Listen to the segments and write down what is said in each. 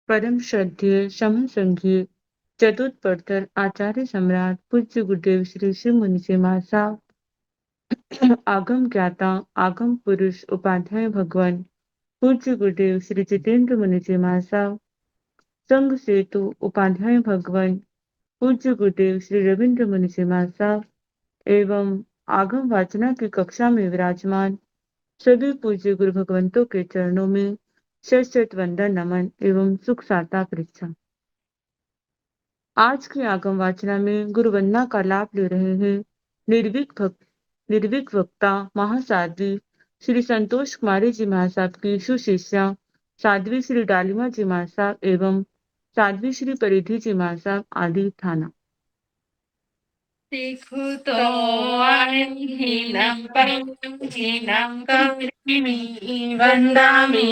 परम श्रद्धेय शम संघीय चतुष्पथर आचार्य सम्राट पूज्य गुरुदेव श्री शिव मुनि जी महाराज आगम ज्ञाता आगम पुरुष उपाध्याय भगवान पूज्य गुरुदेव श्री जितेंद्र मुनि जी महाराज संघ सेतु उपाध्याय भगवान पूज्य गुरुदेव श्री रविंद्र मुनि जी महाराज एवं आगम वाचना की कक्षा में विराजमान सभी पूज्य गुरु भगवंतों के चरणों में शत शत वंदन नमन एवं सुख साता परीक्षा। आज की आगम वाचना में गुरु वंदना का लाभ ले रहे हैं निर्भीक वक्ता महासाध्वी श्री संतोष कुमारी जी महासाब की सुशिष्या साध्वी श्री डालिमा जी महासाब एवं साध्वी श्री परिधि जी महासाब आदि थाना। Sikuto hinam hinam karimi vandami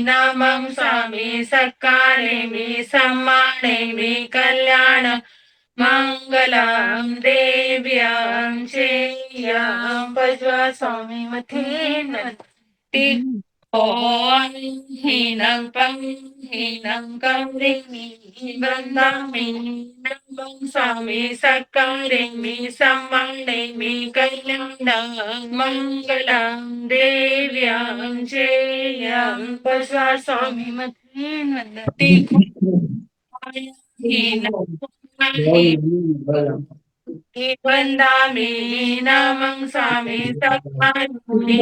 namam swami sakarimi sammanimi kalyana mangalam devyam sheyam pajwa swami mathin hinam karimi vandami namam swami sakarimi sammanimi kalyanam mangalam devyam sheyam pajwa swami mathin vandati hinam vandami namam swami sakarimi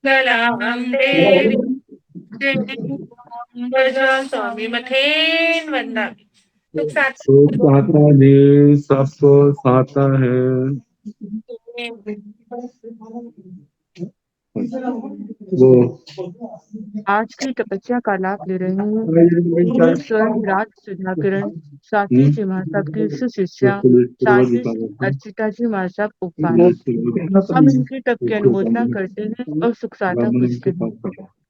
Galam Devi स्वामी मथेन वंदा सुख साता जी सबको साता है। वो आज की तपस्या का लाभ ले रहे हैं श्री स्वर्ण राज सुधाकरण सात्वी जी महासाब की सुशिष्या साध्वी श्री अर्चिता जी महासाब उपवास। हम इनके तप की अनुमोदना करते हैं और सुख साता पूछते हैं।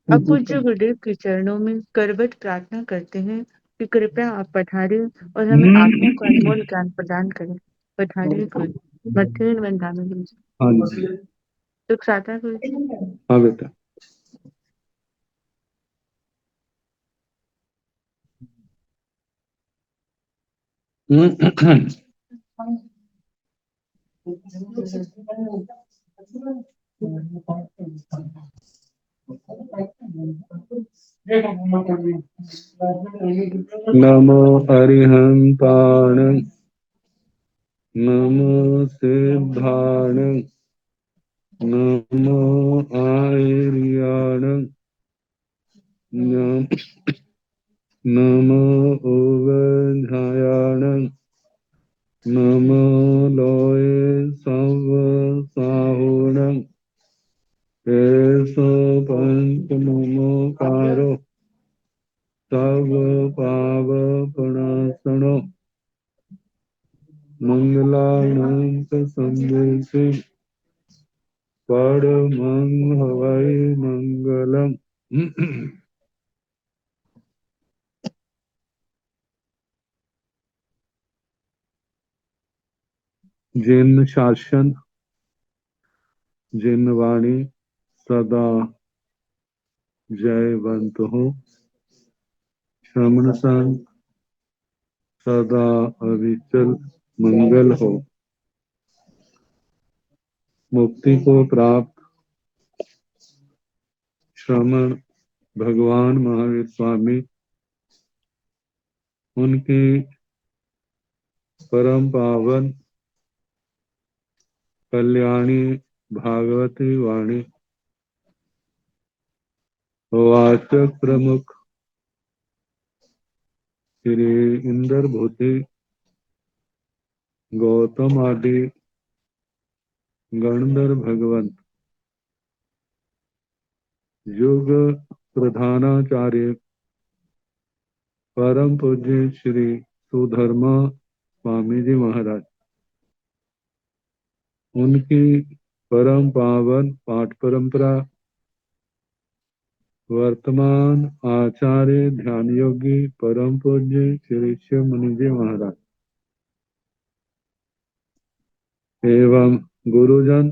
अब पूज्य गुरुदेव के चरणों में करबद्ध प्रार्थना करते हैं कि कृपया आप पधारें और हमें आत्मा को अनमोल ज्ञान प्रदान करें। पधारिए गुरु मथेन वंदामी हाँ जी, सुख साता गुरु। हाँ बेटा। नमो अरिहंताण नमो सिद्धाण नमो आर्याण नमो ओवधायाण नमो लोये सव साहुण एसो पंच नमोकारो तव पाव प्रणासनो मंगलानंत संदेशे परमं हवै मंगलम। जिन शासन जिन वाणी सदा जयवंत हो श्रमण संग सदा अविचल मंगल हो। मुक्ति को प्राप्त श्रमण भगवान महावीर स्वामी उनकी परम पावन कल्याणी भागवती वाणी वाचक प्रमुख श्री इंद्र भूति गौतम आदि गणधर भगवंत युग प्रधानाचार्य परम पूज्य श्री सुधर्मा स्वामी जी महाराज उनकी परम पावन पाठ परंपरा वर्तमान आचार्य ध्यान योगी परम पूज्य श्री शिव मुनि जी महाराज एवं गुरुजन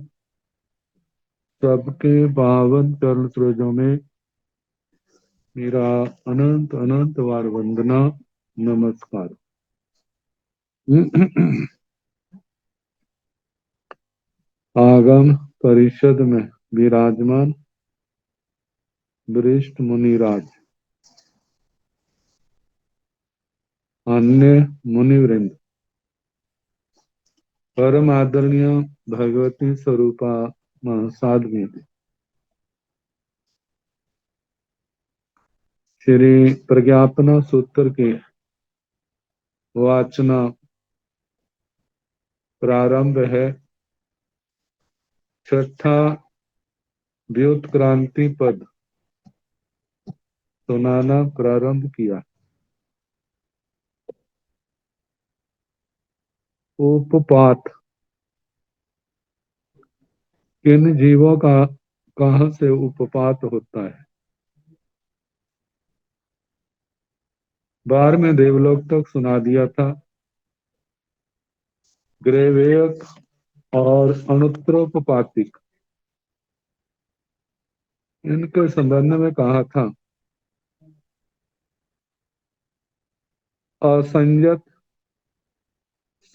सबके पावन चरण सरोजों में मेरा अनंत अनंत बार वंदना नमस्कार। आगम परिषद में विराजमान वरिष्ठ मुनिराज, अन्य मुनिवृंद, परम आदरणीय भगवती स्वरूपा साध्वी, श्री प्रज्ञापना सूत्र के वाचना प्रारंभ है। छठा व्युत्क्रांति पद सुनाना प्रारंभ किया। उपपात, किन जीवों का कहाँ से उपपात होता है। बार में देवलोक तक सुना दिया था। ग्रेवेयक और अनुत्तरोपपातिक, इनके संबंध में कहा था। असंयत,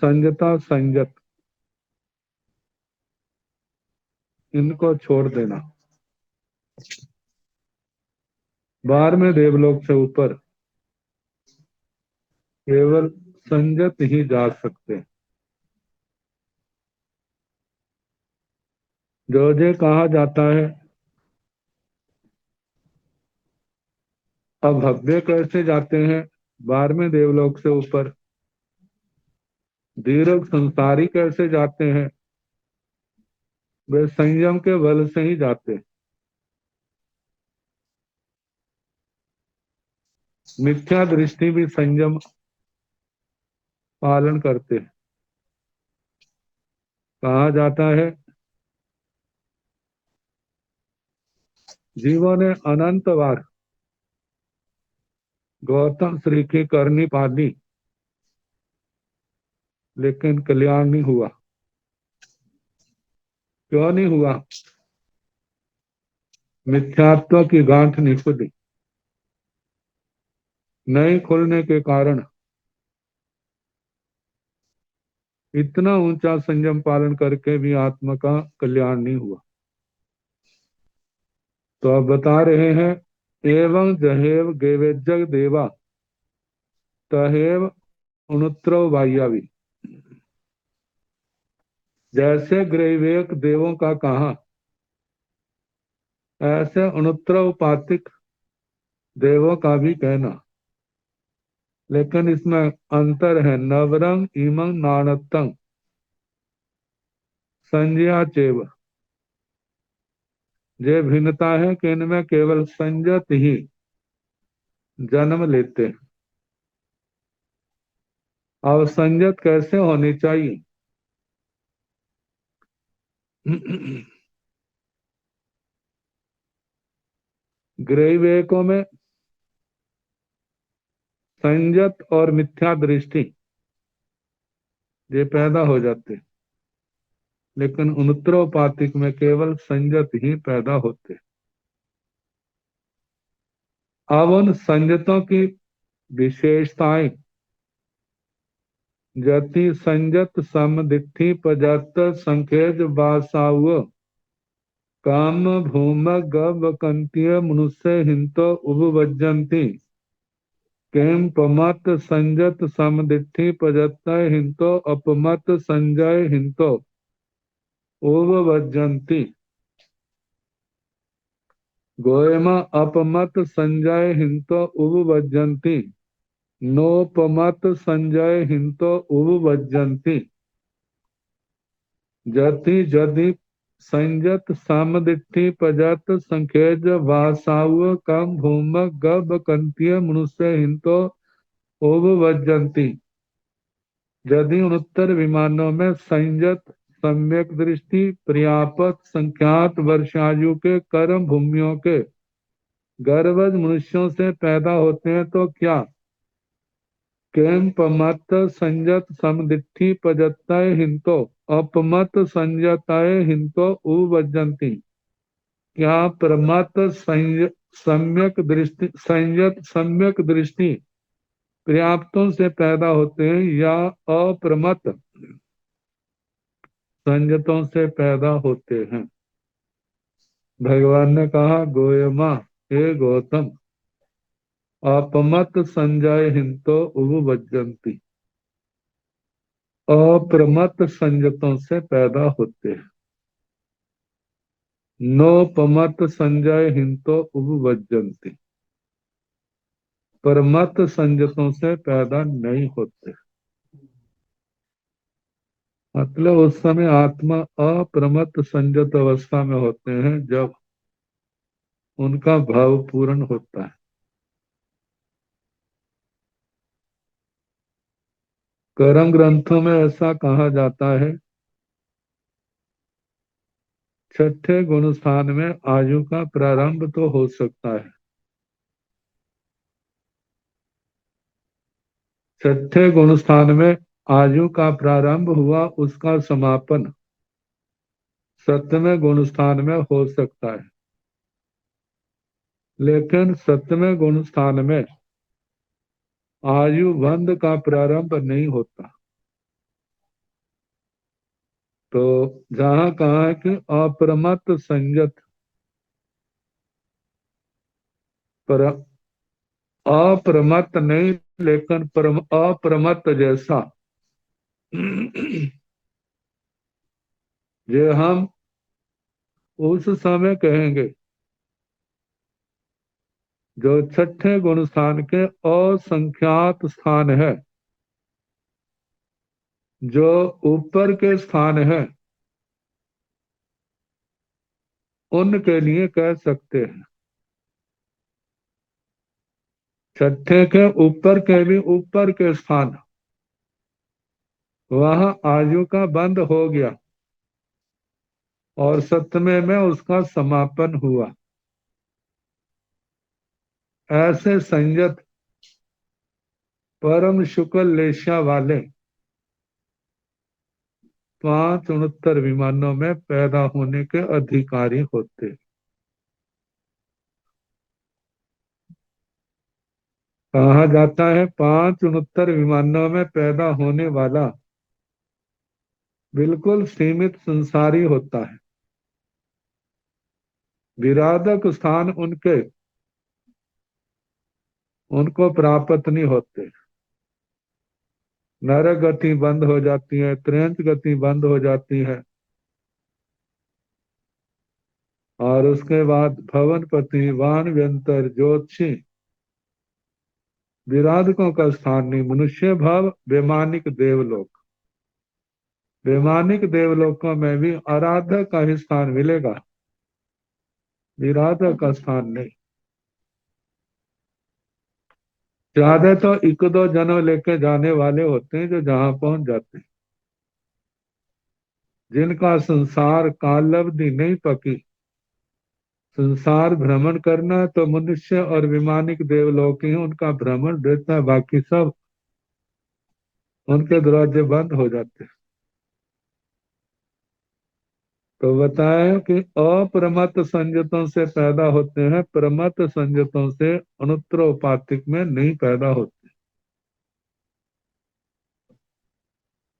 संयता, संयत, इनको छोड़ देना। बार में देवलोक से ऊपर केवल संयत ही जा सकते। जो जे कहा जाता है अभव्य कैसे जाते हैं बार में देवलोक से ऊपर। दीर्घ संसारी कैसे जाते हैं, वे संयम के बल से ही जाते। मिथ्या दृष्टि भी संयम पालन करते। कहा जाता है जीवों ने अनंत बार गौतम श्री की करनी पाली, लेकिन कल्याण नहीं हुआ। क्यों नहीं हुआ? मिथ्यात्व की गांठ नहीं खुली। नहीं खुलने के कारण इतना ऊंचा संयम पालन करके भी आत्मा का कल्याण नहीं हुआ। तो अब बता रहे हैं एवं जहेव गेवेजग देवा तहेव अनुत्रो वायावी। जैसे ग्रैवेक देवों का कहा, ऐसे अनुत्रोपातिक देवों का भी कहना। लेकिन इसमें अंतर है। नवरंग इमं नानतंग संज्ञा चेव। ये भिन्नता है कि इनमें केवल संजत ही जन्म लेते हैं। अब संजत कैसे होनी चाहिए? ग्रैवेकों में संजत और मिथ्या दृष्टि ये पैदा हो जाते, लेकिन अनुत्तरोपातिक में केवल संजत ही पैदा होते। अब उन संजतों की विशेषताएं जति संजत समदिठि पजत संखेज बासाव काम भूम गव कंतीय मनुष्य हिंतो उपवज्जंती किम पमत संजत समदिठि पजत हिंतो अपमत संजय हिंतो उपवज्जंती। गोयमा अपमत संजय हिंतो उपवज्जंती नोपमत संजय हिंतो उपवज्जंती। जति जदि संजत सामदिठि पजत संखेज वासाव कम भूम गब कंतीय मनुष्य हिंतो उपवज्जंती। यदि उनोत्तर विमानों में संयत सम्यक दृष्टि पर्याप्त संख्यात वर्षायु के कर्म भूमियों के गर्भज मनुष्यों से पैदा होते हैं तो क्या किम पमत संजत समदिठि पजतय हिंतो अपमत संजतय हिंतो उपवज्जंती। क्या प्रमत सम्यक दृष्टि पर्याप्तों से पैदा होते हैं या अप्रमत्त संयतों से पैदा होते हैं। भगवान ने कहा, गोयमा हे गौतम, अपमत संजय हिंतो उपवज्जंती, अप्रमत्त संयतों से पैदा होते हैं। नोपमत संजय हिंतो उपवज्जंती, परमत संयतों से पैदा नहीं होते। मतलब उस समय आत्मा अप्रमत्त संयत अवस्था में होते हैं जब उनका भाव पूर्ण होता है। कर्म ग्रंथों में ऐसा कहा जाता है, छठे गुण स्थान में आयु का प्रारंभ तो हो सकता है, छठे गुण स्थान में आयु का प्रारंभ हुआ, उसका समापन सप्तमें गुण स्थान में हो सकता है, लेकिन सप्तमें गुण स्थान में आयु बंध का प्रारंभ नहीं होता। तो जहां कहा है कि अप्रमत्त संयत, पर अप्रमत्त नहीं लेकिन अप्रमत्त जैसा ये हम उस समय कहेंगे जो छठे गुण स्थान के असंख्यात स्थान है, जो ऊपर के स्थान है, उनके लिए कह सकते हैं। छठे के ऊपर के भी ऊपर के स्थान, वहां आयु का बंद हो गया और सप्तमे में उसका समापन हुआ। ऐसे संयत परम शुक्ल लेशा वाले 569 विमानों में पैदा होने के अधिकारी होते। कहा जाता है 569 विमानों में पैदा होने वाला बिल्कुल सीमित संसारी होता है। विराधक स्थान उनको प्राप्त नहीं होते। नरक गति बंद हो जाती है, त्रेंच गति बंद हो जाती है, और उसके बाद भवनपति, वान व्यंतर, ज्योतिषी, विराधकों का स्थान नहीं। मनुष्य भाव वैमानिक देवलोक, वैमानिक देवलोकों में भी आराधक का ही स्थान मिलेगा, विराधक का स्थान नहीं। ज्यादा तो एक दो जन्म लेके जाने वाले होते हैं जो जहां पहुंच जाते हैं, जिनका संसार कालावधि नहीं पकी। संसार भ्रमण करना तो मनुष्य और विमानिक देवलोक ही उनका भ्रमण देता है, बाकी सब उनके दरवाजे बंद हो जाते हैं। तो बताया कि अप्रमत्त संयतों से पैदा होते हैं, प्रमत्त संयतों से अनुत्तरोपातिक में नहीं पैदा होते।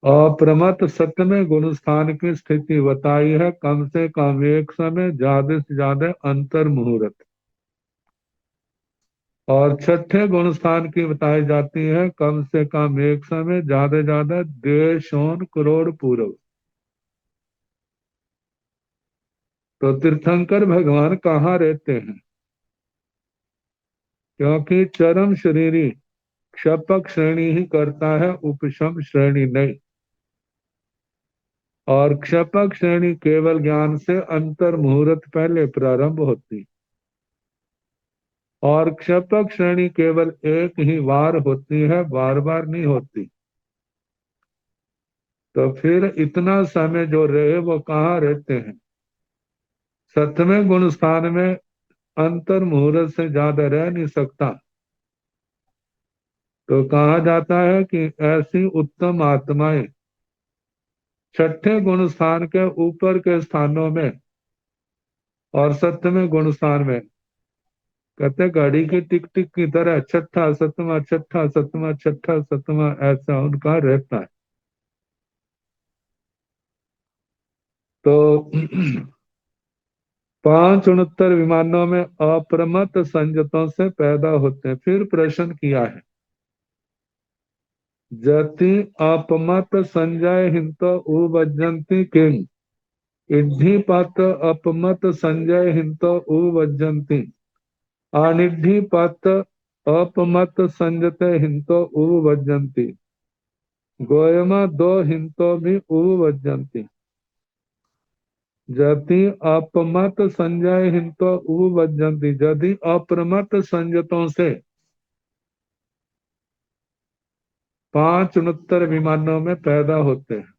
अप्रमत्त सप्तमें गुण स्थान की स्थिति बताई है, कम से कम एक समय, ज्यादा से ज्यादा अंतर मुहूर्त। और छठे गुण स्थान की बताई जाती है, कम से कम एक समय, ज्यादा से ज्यादा 150 करोड़ पूर्व। तो तीर्थंकर भगवान कहाँ रहते हैं? क्योंकि चरम शरीरी क्षपक श्रेणी ही करता है, उपशम श्रेणी नहीं। और क्षपक श्रेणी केवल ज्ञान से अंतर मुहूर्त पहले प्रारंभ होती, और क्षपक श्रेणी केवल एक ही बार होती है, बार बार नहीं होती। तो फिर इतना समय जो रहे वो कहाँ रहते हैं? सप्तमें गुण स्थान में अंतर मुहूर्त से ज्यादा रह नहीं सकता। तो कहा जाता है कि ऐसी उत्तम आत्माएं छठे गुण स्थान के ऊपर के स्थानों में और सप्तमें गुण स्थान में कहते घड़ी की टिक टिक की तरह छठा सतवां छठा सतवां छठा सतवां ऐसा उनका रहता है। तो 569 विमानों में अप्रमत्त संयतों से पैदा होते हैं। फिर प्रश्न किया है, जति अपमत संजय हिंतो उवज्जन्ति किंग इद्धि अपमत संजय हिंतो उवज्जन्ति अनिद्धि अपमत संजते हिंतो उवज्जन्ति गोयमा दो हिंतो भी उवज्जन्ति जति अपमत संजय हिंतो उवज्जन्ति। यदि अप्रमत संजतों से 569 विमानों में पैदा होते हैं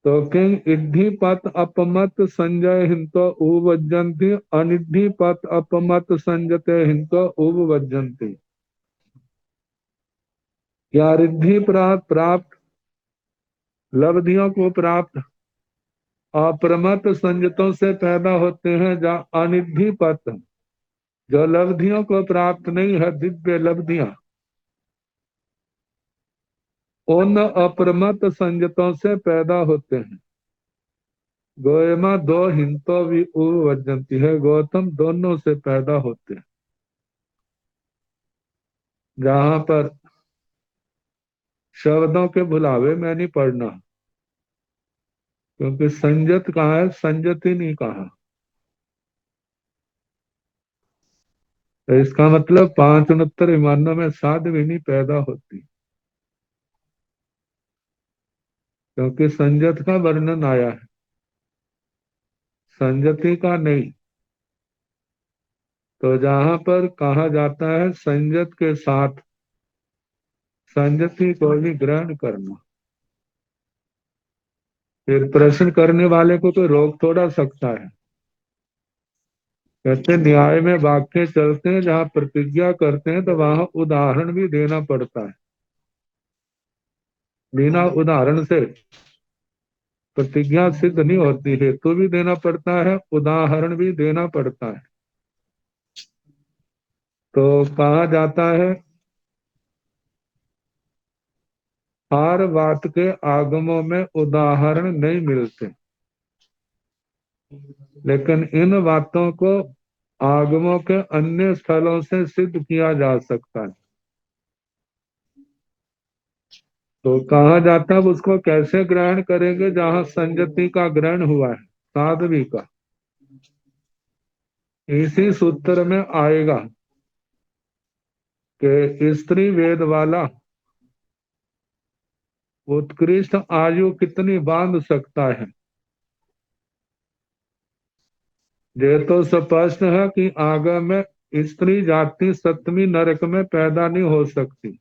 तो किंग इड्ढीपत अपमत संजय हिंतो उवज्जन्ति अनिड्ढीपत अपमत संजते हिंतो उवज्जन्ति। क्या रिद्धि प्राप्त लब्धियों को प्राप्त अप्रमत संजतों से पैदा होते हैं, जहाँ अनिड्ढीपत जो लब्धियों को प्राप्त नहीं है दिव्य लब्धियां उन अप्रमत संजतों से पैदा होते हैं। गोयमा दो हिंतो भी उवज्जन्ति है, गौतम दोनों से पैदा होते हैं। जहां पर शब्दों के भुलावे में नहीं पढ़ना, क्योंकि संजत कहाँ है, संजति नहीं कहा। तो इसका मतलब 569 विमानों में साध्वी नहीं पैदा होती, क्योंकि संजत का वर्णन आया है, संजति का नहीं। तो जहां पर कहा जाता है संजत के साथ संजति को ही ग्रहण करना, फिर प्रश्न करने वाले को तो रोक थोड़ा सकता है। कहते न्याय में वाक्य चलते हैं, जहां प्रतिज्ञा करते हैं तो वहां उदाहरण भी देना पड़ता है। बिना उदाहरण से प्रतिज्ञा सिद्ध नहीं होती, हेतु भी देना पड़ता है, उदाहरण भी देना पड़ता है। तो कहा जाता है हर बात के आगमों में उदाहरण नहीं मिलते, लेकिन इन बातों को आगमों के अन्य स्थलों से सिद्ध किया जा सकता है। तो कहा जाता है उसको कैसे ग्रहण करेंगे, जहां संजति का ग्रहण हुआ है, साध्वी का। इसी सूत्र में आएगा कि स्त्री वेद वाला उत्कृष्ट आयु कितनी बांध सकता है। ये तो स्पष्ट है कि आगे में स्त्री जाति सप्तमी नरक में पैदा नहीं हो सकती,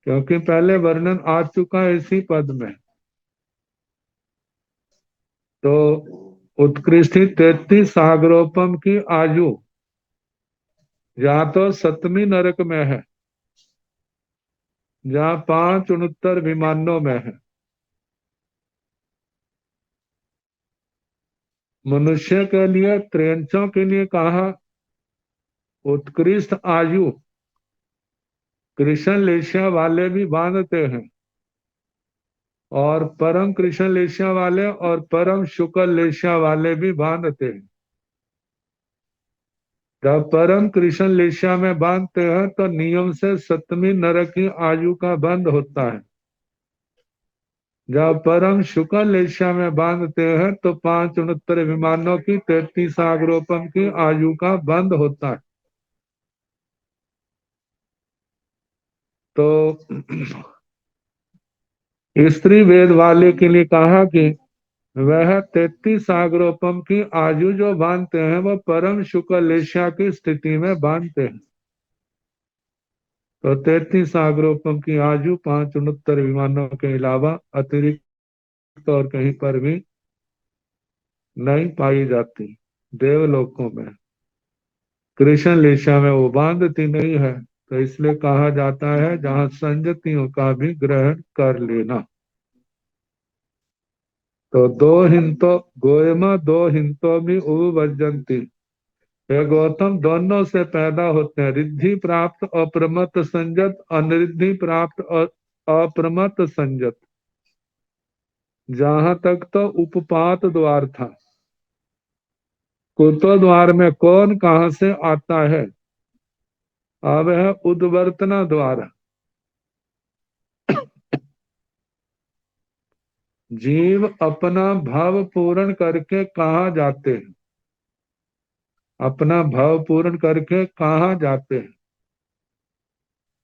क्योंकि पहले वर्णन आ चुका है इसी पद में। तो उत्कृष्ट 33 सागरोपम की आयु या तो सप्तमी नरक में है, जहाँ 569 विमानों में है। मनुष्य के लिए, त्रेंचों के लिए कहा उत्कृष्ट आयु कृष्ण लेशिया वाले भी बांधते हैं, और परम कृष्ण लेशिया वाले और परम शुक्ल लेशिया वाले भी बांधते हैं। जब परम कृष्ण लेशिया में बांधते हैं तो नियम से सप्तमी नरक की आयु का बंध होता है। जब परम शुक्ल लेशिया में बांधते हैं तो 569 विमानों की 33 आग्रोपम की आयु का बंध होता है। तो स्त्री वेद वाले के लिए कहा कि वह 33 आग्रोपम की आयु जो बांधते हैं वह परम शुक्ल लेशिया की स्थिति में बांधते हैं। तो 33 आग्रोपम की आयु 569 विमानों के अलावा अतिरिक्त और कहीं पर भी नहीं पाई जाती। देवलोकों में कृष्ण लेशिया में वो बांधती नहीं है, तो इसलिए कहा जाता है जहां संजतियों का भी ग्रहण कर लेना। तो दो हिंतो गोयमा दो हिंतों में उपवज्जन्ति। हे गौतम, दोनों से पैदा होते हैं, रिद्धि प्राप्त अप्रमत्त संजत, अनरिद्धि प्राप्त अप्रमत्त संजत। जहां तक तो उपपात द्वार था, कुतो द्वार में कौन कहां से आता है, अब है उद्वर्तना द्वार। जीव अपना भाव पूर्ण करके कहाँ जाते हैं, अपना भाव पूर्ण करके कहाँ जाते हैं।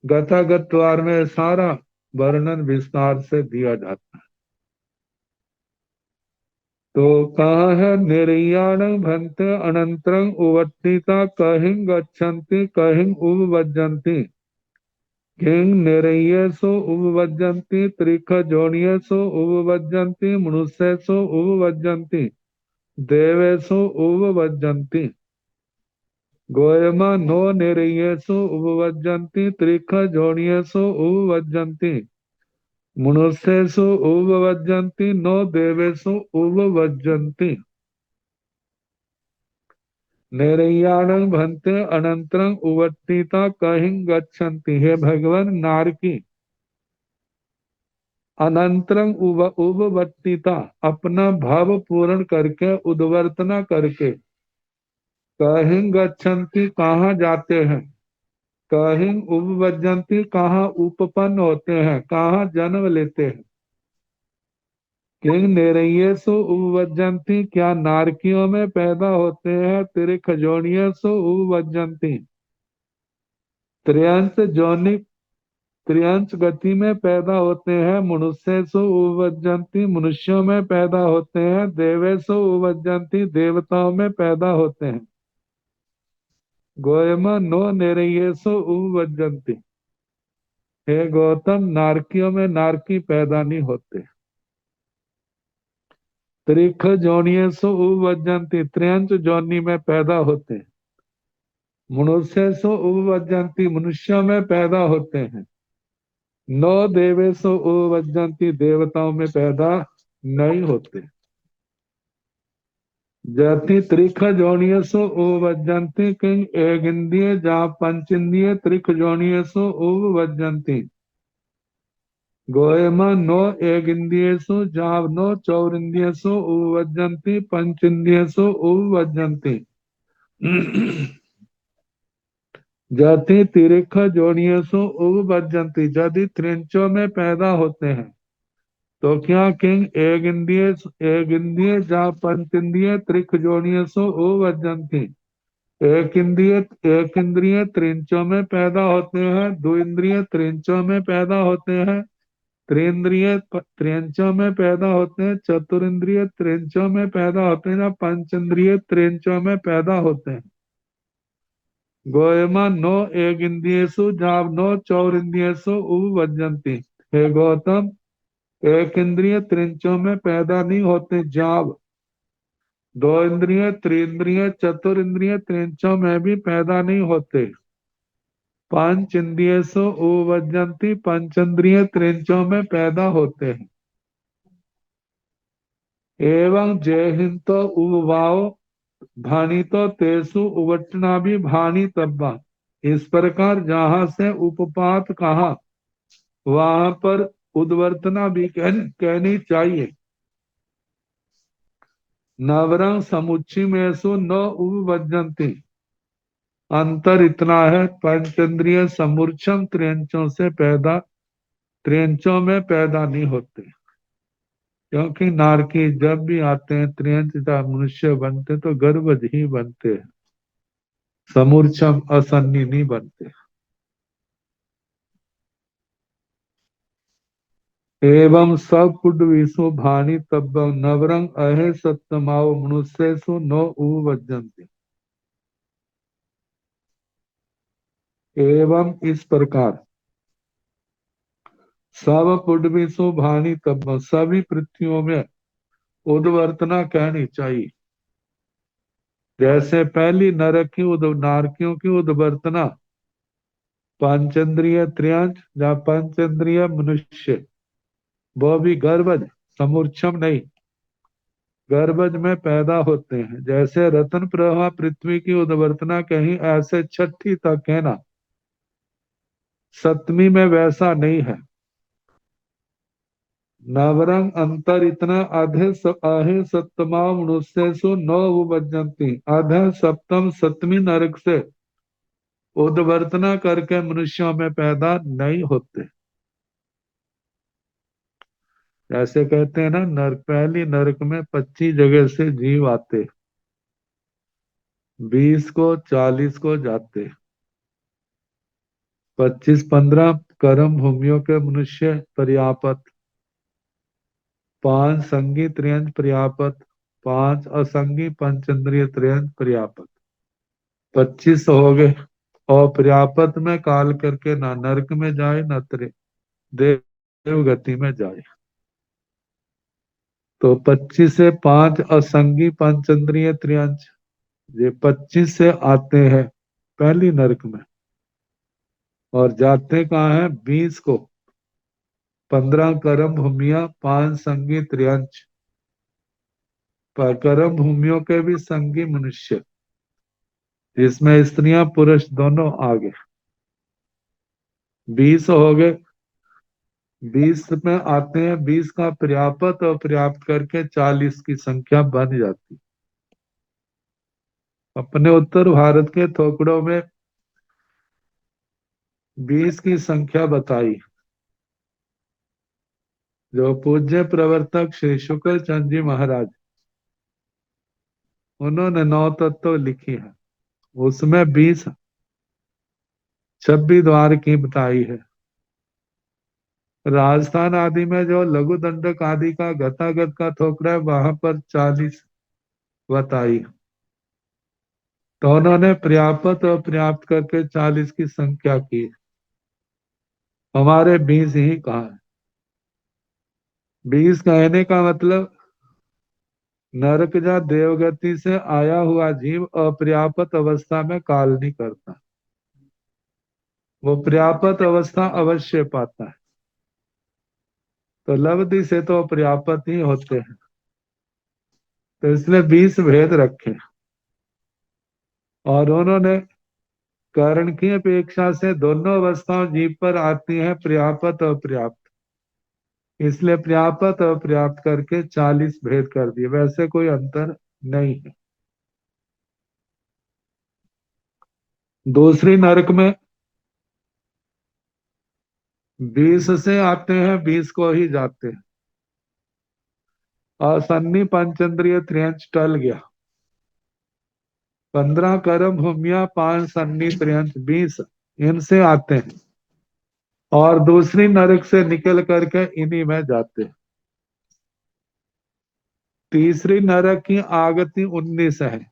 गतागत द्वार में सारा वर्णन विस्तार से दिया जाता है। तो कहाँ है, निर्याण भंते अनंतरं उवत्तिता कहिं गच्छन्ति कहिं उपवज्जन्ति। किंग निरय्यसो उपवज्जन्ति त्रिख जोनियसो उपवज्जन्ति मनुष्यसो उपवज्जन्ति देवेशो उपवज्जन्ति। गोयमा नो निरय्यसो उपवज्जन्ति त्रिख जोनियसो उपवज्जन्ति मनुष्येषु उपवज्जन्ति नो देवेषु उपवज्जन्ति। नैरय्याणं भन्ते अनंतरं उवर्तिता कहिं गच्छन्ति। हे भगवान, नारकी अनंतरं उपवर्तिता, अपना भाव पूर्ण करके उद्वर्तना करके, कहिं गच्छन्ति, कहाँ जाते हैं, कहिं उपवज्जन्ति, कहाँ उपपन्न होते हैं, कहाँ जन्म लेते हैं। किंग निरय्यसु उपवज्जन्ति, क्या नारकियों में पैदा होते हैं। तिरिख जोनियसु उपवज्जन्ति, त्रियंश जोनि त्रियंश गति में पैदा होते हैं। मनुष्यसु उपवज्जन्ति, मनुष्यों में पैदा होते हैं। देवेशु उपवज्जन्ति, देवताओं में पैदा होते हैं। गोयमा नो निरय्यसु उपवज्जन्ति। हे गौतम, नारकियों में नारकी पैदा नहीं होते। त्रिख जोनियसु उपवज्जन्ति, त्रियंश जोनि में पैदा होते हैं। मनुष्यसु उपवज्जन्ति, मनुष्यों में पैदा होते हैं। नो देवेशु उपवज्जन्ति, देवताओं में पैदा नहीं होते। जति त्रिख जोनियसु उपवज्जन्ति किंग एक इंद्रिय जा पंच इंद्रिय त्रिख जोनियसु उपवज्जन्ति। गोयमा नो एक इंद्रियसु जाव नो चौर इंद्रियसु उपवज्जन्ति पंच इंद्रियसु उपवज्जन्ति। जाति तिरिख जोनियसु उपवज्जन्ति, यदि त्रिंचों में पैदा होते हैं तो क्या किंग एक इंद्रिय जा पंच इंद्रिय त्रिख जोनियसु उपवज्जन्ति। एक इंद्रिय त्रिंचों में पैदा होते हैं। दो इंद्रिय त्रिंचों में पैदा होते हैं। त्रिंद्रिय त्रिंचों में पैदा होते हैं। चतुरिंद्रिय त्रिंचों में पैदा होते हैं। पंच इंद्रिय त्रिंचों में पैदा होते हैं। गोयमा नो एक इंद्रियसु जाव नो चौर इंद्रियसु उपवज्जन्ति। हे गौतम, एक इंद्रिय त्रिंचों में पैदा नहीं होते। जाव दो इंद्रिय त्रिंद्रिय चतुर इंद्रिय त्रिंचों में भी पैदा नहीं होते। पंच इंद्रियसु उपवज्जन्ति, पंच इंद्रिय त्रिंचों में पैदा होते हैं। एवं जेहिंतो उपवाओ भानितो तेसु उवटना भी भानी तब्बा। इस प्रकार जहां से उपपात कहा, वहां पर उद्वर्तना भी कहनी चाहिए। नवरंग समुच्ची में सु न उपवज्जन्ति, अंतर इतना है, पंचेंद्रिय समूर्छम त्रियंचों से पैदा, त्रियंचों में पैदा नहीं होते। क्योंकि नारकी जब भी आते हैं त्रियंच मनुष्य बनते तो गर्भज ही बनते हैं, समूर्छम असन्नी नहीं बनते। एवं सब कुड विषु भानी तब नवरंग अहे सत्यमाओ मनुष्यसु नो उपवज्जन्ति। एवं इस प्रकार सब पुडविषु भानी तब, सभी पृथ्वियों में उद्वर्तना कहनी चाहिए। जैसे पहली नरक की नारकियों की उद्वर्तना पंचेंद्रिय त्रियंच या पंचेंद्रिय मनुष्य, वो भी गर्भज समूर्छम नहीं। गर्भज में पैदा होते हैं। जैसे रतन प्रभा पृथ्वी की उद्वर्तना कहीं ऐसे छठी तक है ना, सप्तमी में वैसा नहीं है। नवरंग अंतर इतना अधे सप्तमा मनुष्यसु नौ बजंती, अधे सप्तम सप्तमी नरक से उद्वर्तना करके मनुष्यों में पैदा नहीं होते। ऐसे कहते हैं ना, नरक पहली नरक में 25 जगह से जीव आते, 20 को 40 को जाते, 25-15 कर्म भूमियों के मनुष्य पर्यापत, 5 संगी त्रियंज पर्यापत, 5 असंगी पंचेंद्रिय त्रियंज पर्यापत, 25 हो गए। और पर्यापत में काल करके ना नरक में जाए ना देव गति में जाए। तो 25 से 5 असंगी पंचेंद्रिय त्रियंज, ये 25 से आते हैं पहली नरक में और जाते कहाँ है 20 को, 15 कर्म भूमिया, 5 संगी त्रियंच, पर कर्म भूमियों के भी संगी मनुष्य, जिसमें स्त्रियां पुरुष दोनों आ गए, 20 हो गए। 20 में आते हैं, 20 का पर्याप्त और पर्याप्त करके 40 की संख्या बन जाती। अपने उत्तर भारत के थोकड़ों में 20 की संख्या बताई, जो पूज्य प्रवर्तक श्री शुक्ल चंद जी महाराज, उन्होंने 9 तत्व लिखी है। उसमें 20 26 द्वार की बताई है। राजस्थान आदि में जो लघु दंडक आदि का गतागत का थोकड़ा है, वहां पर 40 बताई। तो उन्होंने पर्याप्त और पर्याप्त करके 40 की संख्या की। हमारे 20 ही कहा है। 20 कहने का मतलब नरक या देवगति से आया हुआ जीव अपर्याप्त अवस्था में काल नहीं करता, वो पर्याप्त अवस्था अवश्य पाता है। तो लवधि से तो पर्याप्त ही होते हैं, तो इसलिए 20 भेद रखे। और उन्होंने कारण की अपेक्षा से दोनों अवस्थाओं जीव पर आती है, पर्याप्त और पर्याप्त, इसलिए पर्याप्त और पर्याप्त करके 40 भेद कर दिए, वैसे कोई अंतर नहीं है। दूसरी नरक में 20 से आते हैं, 20 को ही जाते हैं। और सन्नी पंचेंद्रिय त्रियंच टल गया, 15 कर्म भूमिया, 5 सन्नी त्रियंच 20 इनसे आते हैं और दूसरी नरक से निकल करके इन्हीं में जाते हैं। तीसरी नरक की आगति 19 है,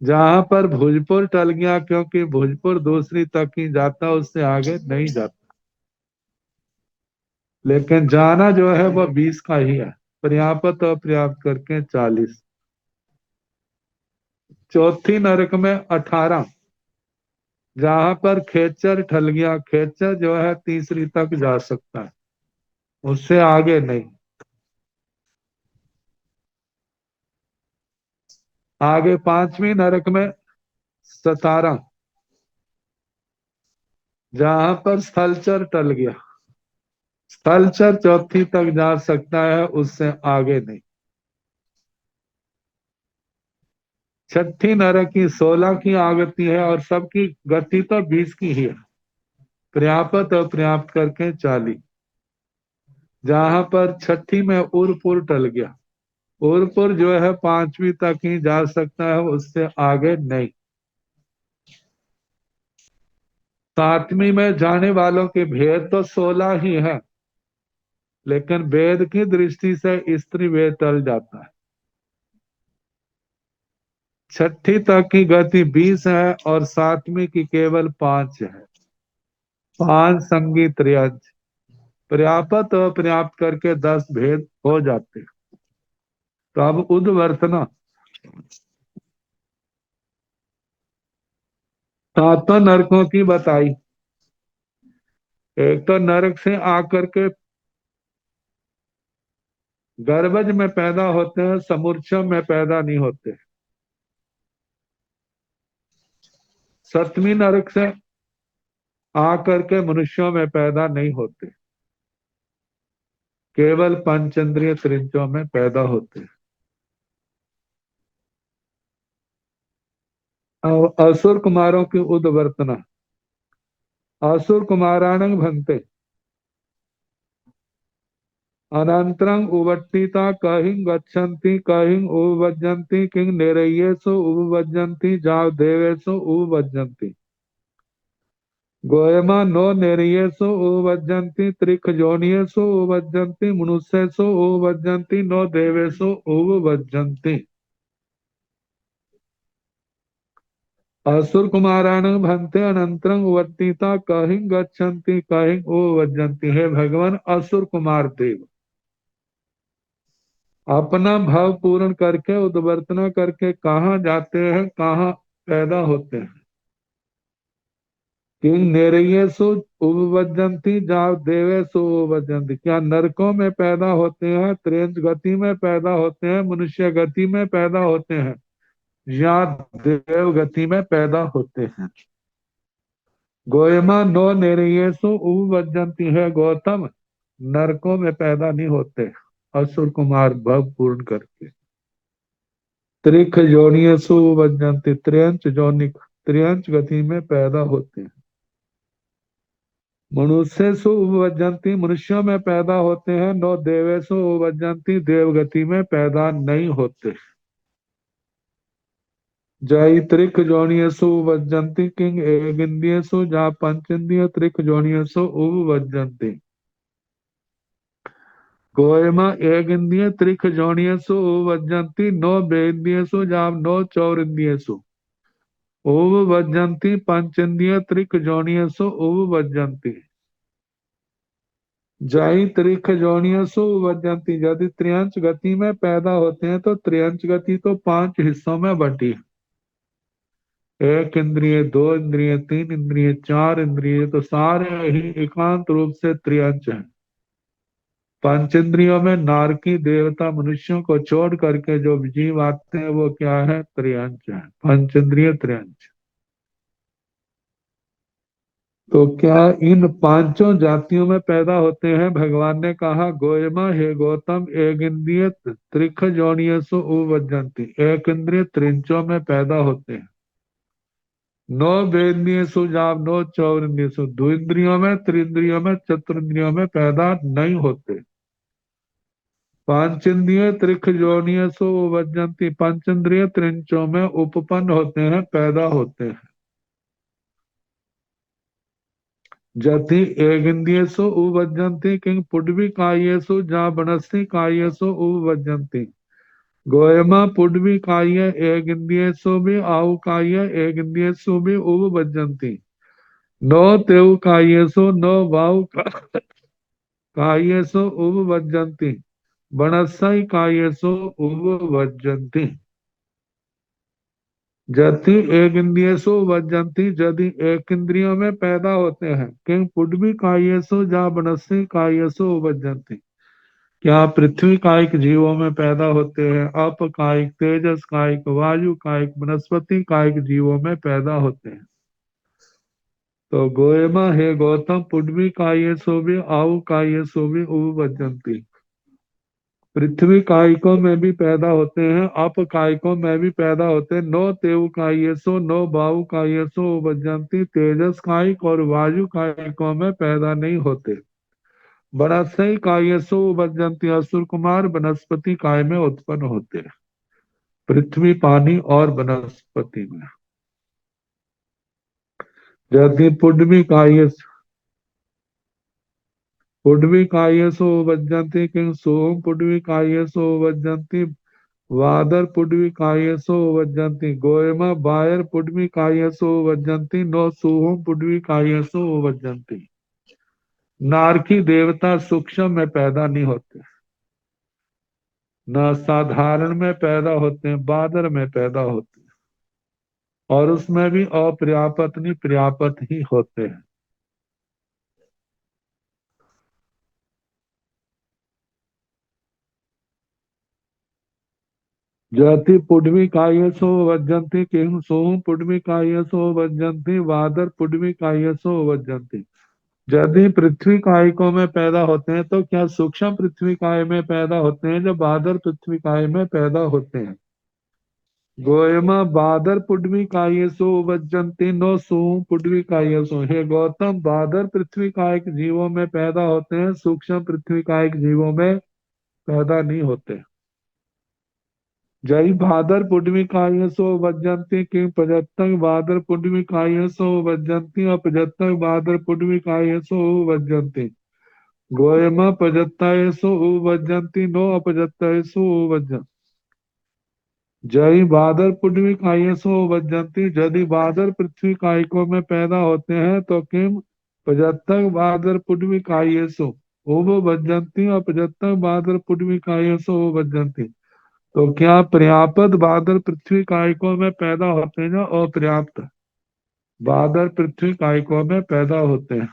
जहां पर भोजपुर टल गया, क्योंकि भोजपुर दूसरी तक ही जाता, उससे आगे नहीं जाता। लेकिन जाना जो है वो 20 का ही है, पर्याप्त और पर्याप्त करके 40। चौथी नरक में 18, जहां पर खेचर ठल गया, खेचर जो है तीसरी तक जा सकता है, उससे आगे नहीं। आगे पांचवी नरक में 17, जहां पर स्थलचर टल गया, स्थलचर चौथी तक जा सकता है, उससे आगे नहीं। छठी नरक की 16 की आगति है और सबकी गति तो 20 की ही है, पर्याप्त और पर्याप्त करके 40, जहां पर छठी में उरपुर टल गया, उरपुर जो है पांचवी तक ही जा सकता है, उससे आगे नहीं। सातवीं में जाने वालों के भेद तो 16 ही है, लेकिन वेद की दृष्टि से स्त्री वेद टल जाता है। छठी तक की गति 20 है और सातवीं की केवल 5 है, 5 संगीत त्रियंच, पर्याप्त और पर्याप्त करके 10 भेद हो जाते। तो अब उद्वर्तना सातों नरकों की बताई। एक तो नरक से आकर के गर्भज में पैदा होते हैं, समूर्छा में पैदा नहीं होते। सप्तमी नरक से आकर के मनुष्यों में पैदा नहीं होते, केवल पंचेंद्रिय त्रिंचों में पैदा होते। असुर कुमारों की उद्वर्तना। असुर कुमाराणं भन्ते अनंतरं उवर्तिता कहिं गच्छन्ति कहिं उपवज्जन्ति किं निरयेषु उपवज्जन्ति जाव देवेषु उपवज्जन्ति गोयमा नो निरयेषु उपवज्जन्ति त्रिक जोनियेषु उपवज्जन्ति मनुष्येषु उपवज्जन्ति नो देवेषु उपवज्जन्ति। असुर कुमाराणं भन्ते अनंतरं उवर्तिता कहिं गच्छन्ति कहिं उपवज्जन्ति। हे भगवान, असुर कुमार देव अपना भाव पूर्ण करके उद्वर्तना करके कहाँ जाते हैं, कहाँ पैदा होते हैं। कि नेरयेषु उपवज्जन्ति जाव देवेषु उपवज्जन्ति। क्या नरकों में पैदा होते हैं, त्रेंच गति में पैदा होते हैं, मनुष्य गति में पैदा होते हैं, या देव गति में पैदा होते हैं। गोयमा नो नेरयेषु उपवज्जन्ति। है गौतम, नरकों में पैदा नहीं होते असुर कुमार भव पूर्ण करके। त्रिख योनियसु उपवज्जन्ति। त्र्यंच जोनिक, त्र्यंच गति में पैदा होते हैं। मनुष्यसु उपवज्जन्ति, मनुष्यों में पैदा होते हैं। नो देवेशु उपवज्जन्ति, देवगति में पैदा नहीं होते। जय त्रिक जोनियसु उपवज्जन्ति किंग एक इंद्रियसु जा पंचेंद्रिय त्रिक जोनियसु उपवज्जन्ति। गोयमा एक इंद्रिय त्रिक जोनियसु उपवज्जन्ति नो बेंद्रियसु जा नो चौरिंद्रियसु उपवज्जन्ति पंचेंद्रिय त्रिक जोनियसु उपवज्जन्ति। जय त्रिक जोनियसु उपवज्जन्ति। यदि त्रियंच गति में पैदा होते हैं तो त्रियंच गति तो 5 हिस्सों में बटी है। एक इंद्रिय, 2 इंद्रिय, 3 इंद्रिय, 4 इंद्रिय, तो सारे ही एकांत रूप से त्रियंच हैं। पंचेंद्रियों में नारकी देवता मनुष्यों को छोड़ करके जो जीव आते हैं वो क्या है, त्रियंच है, पंचेंद्रिय त्रियंच। तो क्या इन पांचों जातियों में पैदा होते हैं? भगवान ने कहा, गोयमा हे गौतम, एक इंद्रिय त्रिख जोनियसु उपवज्जन्ति। एक इंद्रिय त्रिंचों में पैदा होते हैं। नो बेन्द्रियसु जाव नो चौरिंद्रियसु। द्विंद्रियों में, त्रिंद्रियों में, चतुर्ंद्रियों में पैदा नहीं होते। पांचेंद्रिय त्रिख जोनियसु उपवज्जन्ति। पंचेंद्रिय त्रिंचों में उपपन्न होते हैं, पैदा होते हैं। जति एक इंद्रियसु उपवज्जन्ति किंग पुड्वी कायेषु जा बनस्ति कायेषु उपवज्जन्ति। गोयमा पुड्वी काय एक इंद्रियसु भी आउ काय एक इंद्रियसु भी उपवज्जन्ति। नो तेउ कायेषु नो वाउ कायेषु उपवज्जन्ति। बनस्सै कायेषु उपवज्जन्ति। जति एक इंद्रियसु उपवज्जन्ति। यदि एक इंद्रियों में पैदा होते हैं। किंग पुड्वी कायेषु जा बनस्सि कायेषु उपवज्जन्ति। क्या पृथ्वी कायिक जीवों में पैदा होते हैं? अप कायिक, तेजस कायिक, वायु कायिक, वनस्पति कायिक जीवों में पैदा होते हैं। तो गोयमा हे गौतम, पुड्वी कायेषु भी आउ कायेषु भी उपवज्जन्ति। पृथ्वी कायिकों में भी पैदा होते हैं, अप कायिकों में भी पैदा होते हैं। नो तेउ कायेषु नो बाहु कायेषु उपवज्जन्ति। तेजस कायिक और वायु कायिकों में पैदा नहीं होते। बनस्सै कायेषु उपवज्जन्ति। असुर कुमार वनस्पति काय में उत्पन्न होते हैं, पृथ्वी, पानी और वनस्पति में। यदि पुड्वी कायेषु उपवज्जन्ति किंग सोम पुड्वी कायेषु उपवज्जन्ति। वादर पुड्वी कायेषु उपवज्जन्ति। गोयमा बायर पुड्वी कायेषु उपवज्जन्ति। नो सुहोम पुड्वी कायेषु उपवज्जन्ति। नारकी देवता सूक्ष्म में पैदा नहीं होते, न साधारण में पैदा होते हैं, बादर में पैदा होते हैं, और उसमें भी अपर्याप्त नहीं, पर्याप्त ही होते हैं। जति पुड्वी कायसो वज्जन्ति किं सोम पुड्वी कायसो वज्जन्ति वादर पुड्वी कायसो वज्जन्ति। यदि पृथ्वी कायिकों में पैदा होते हैं तो क्या सूक्ष्म पृथ्वी काय में पैदा होते हैं जो बादर पृथ्वी काय में पैदा होते हैं। गोयमा बादर पुड्वी कायसो वज्जन्ति नो सोम पुड्वी कायसो। हे गौतम, बादर पृथ्वी कायिक जीवों में पैदा होते हैं, सूक्ष्म पृथ्वी कायिक जीवों में पैदा नहीं होते। जय भादर पुडवी कायसो वज्जंती कि पजत्तंग भादर पुडवी कायसो वज्जंती और पजत्तंग भादर पुडवी कायसो वज्जंती। गोयम पजत्तायसो वज्जंती नो अपजत्तायसो वज्जन। जय भादर पुडवी कायसो वज्जंती। यदि भादर पृथ्वी कायिकों में पैदा होते हैं तो किम पजत्तंग भादर पुडवी कायसो ओव वज्जंती और पजत्तंग भादर पुडवी कायसो वज्जंती। तो क्या पर्याप्त बादल पृथ्वी कायिकों में पैदा होते हैं या अपर्याप्त बादल पृथ्वी कायिकों में पैदा होते हैं।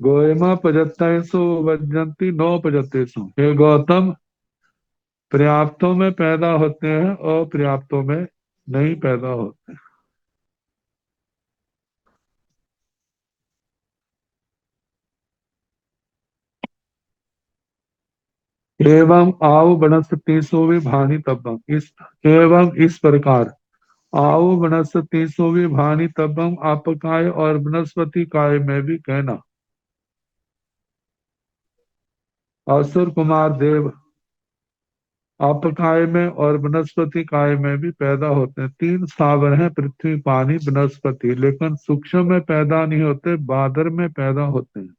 गोयमा पजत्तेषु वज्जन्ति नो पजत्तेषु। हे गौतम, पर्याप्तों में पैदा होते हैं अपर्याप्तों में नहीं पैदा होते। एवं आव वनस्पतिषु विभानि तब्बम। इस प्रकार आओ वनस्पति सो विभानि तब्बम आपकाय और वनस्पति काय में भी कहना। असुर कुमार देव आपकाय में और वनस्पति काय में भी पैदा होते हैं। तीन स्थावर हैं, पृथ्वी पानी वनस्पति, लेकिन सूक्ष्म में पैदा नहीं होते, बादर में पैदा होते हैं।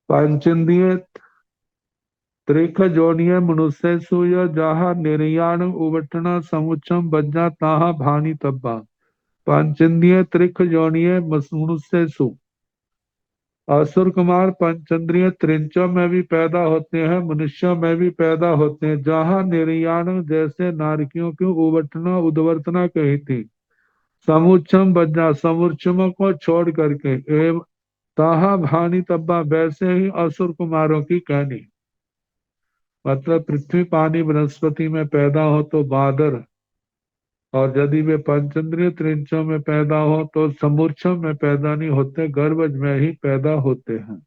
पंचेंद्रिय त्रिख जोनिय मनुष्य सुय जहा निर्याण उवटना समुच्चम बज्जा ताहा भानी तब्बा। पंचेंद्रिय त्रिख जोनिय मनुष्य सु। असुर कुमार पंचेंद्रिय त्रिंचों में भी पैदा होते हैं, मनुष्यों में भी पैदा होते हैं। जहाँ निर्याण जैसे नारकियों की उवटना उद्वर्तना कही थी। समुच्चम बजना समुच्चम को छोड़ करके एवं ताहा भानी तब्बा वैसे ही असुर कुमारों की कहनी। मतलब पृथ्वी पानी वनस्पति में पैदा हो तो बादर, और यदि वे पंचेंद्रिय त्रिंचों में पैदा हो तो समूर्छम में पैदा नहीं होते, गर्भज में ही पैदा होते हैं।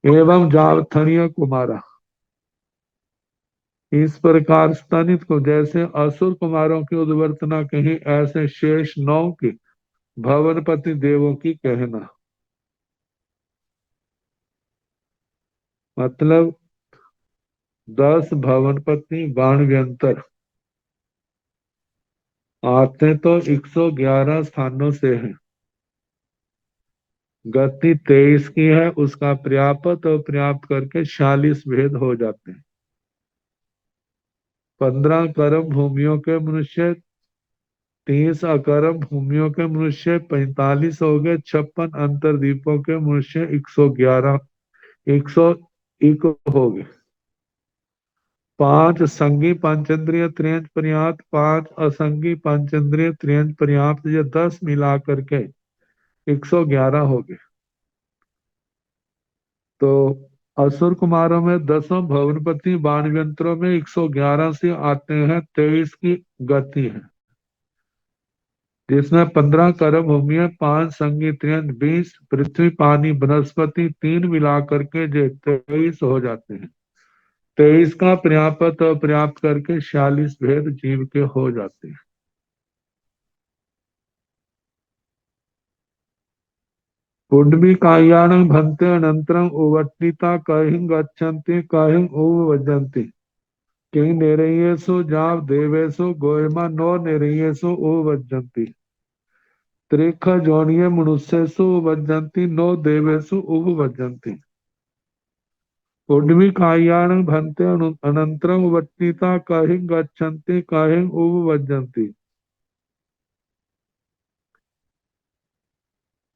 एवं जावथनीय कुमारा। इस प्रकार स्तनित को जैसे असुर कुमारों की उद्वर्तना कही, ऐसे शेष नौ की भवनपति देवों की कहना। मतलब 10 भवनपति बाणव्यंतर आते तो 111 स्थानों से हैं। गति 23 की है, उसका पर्याप्त और पर्याप्त करके 46 भेद हो जाते हैं। 15 कर्म भूमियों के मनुष्य, 30 अकर्म भूमियों के मनुष्य, 45 हो गए। 56 अंतरद्वीपों के मनुष्य, 111 101 हो गए। 5 संगी पंचेंद्रिय त्रियंच पर्याप्त, 5 असंगी पंचेंद्रिय त्रियंच पर्याप्त, ये 10 मिला करके 111 हो गए। तो असुर कुमारों में 10 भवनपति बाणव्यंतरों में 111 से आते हैं, 23 की गति है, जिसमें 15 कर्म भूमि, 5 संगी त्रियंच, 20 पृथ्वी पानी वनस्पति, 3 मिला करके जो 23 हो जाते हैं। 23 का पर्याप्त और पर्याप्त करके 46 भेद जीव के हो जाते हैं। पुण्वी कायाण भंते अनंतरम उवट्टिता कहिं गच्छन्ति कहिं उवज्जन्ति। किं निरयेषु जाव देवेषु गोयमा नो निरयेषु उवज्जन्ति। त्रिख जोनिये मनुष्येषु उवज्जन्ति नो देवेषु उवज्जन्ति। पुण्वी कायाण भंते अनंतरम उवट्टिता कहिं गच्छन्ति कहिं उवज्जन्ति।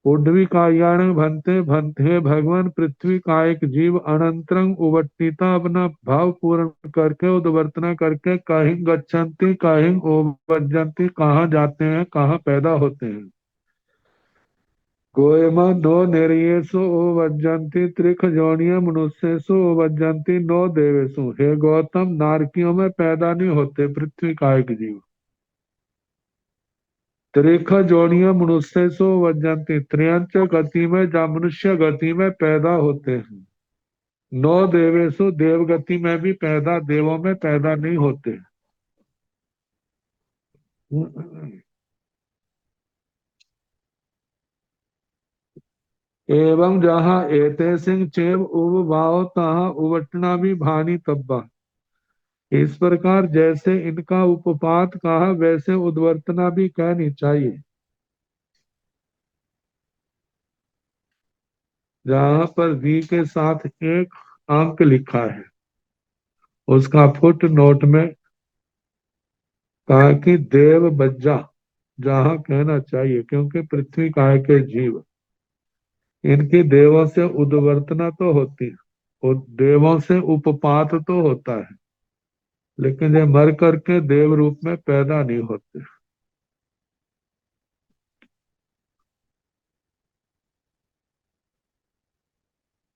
उड्वी कायाण भंते भंते भगवान पृथ्वी का एक जीव अनंतरंग उवट्टिता अपना भाव पूर्ण करके उद्वर्तना करके कहीं गच्छन्ति कहीं उवज्जन्ति, कहाँ जाते हैं, कहाँ पैदा होते हैं। गोयमा नो निर्येषु वज्जन्ति त्रिख जोनिय मनुष्येषु वज्जन्ति नो देवेषु। हे गौतम, नारकियों में पैदा नहीं होते पृथ्वी कायिक जीव। त्रिख जोनिय मनुष्येषु वज्जन्ति, त्रियंच गति में या मनुष्य गति में पैदा होते हैं। नो देवेषु, देव गति में भी पैदा, देवों में पैदा नहीं होते। एवं जहाँ एते सिंह चेव उव भाव तहाँ उवटना भी भानी तब्बा। इस प्रकार जैसे इनका उपपात कहा वैसे उद्वर्तना भी कहनी चाहिए। जहाँ पर वी के साथ एक अंक लिखा है उसका फुट नोट में कहा कि देव बज्जा जहाँ कहना चाहिए, क्योंकि पृथ्वी काय के जीव इनकी देवों से उद्वर्तना तो होती है और देवों से उपपात तो होता है, लेकिन ये मर करके देव रूप में पैदा नहीं होते।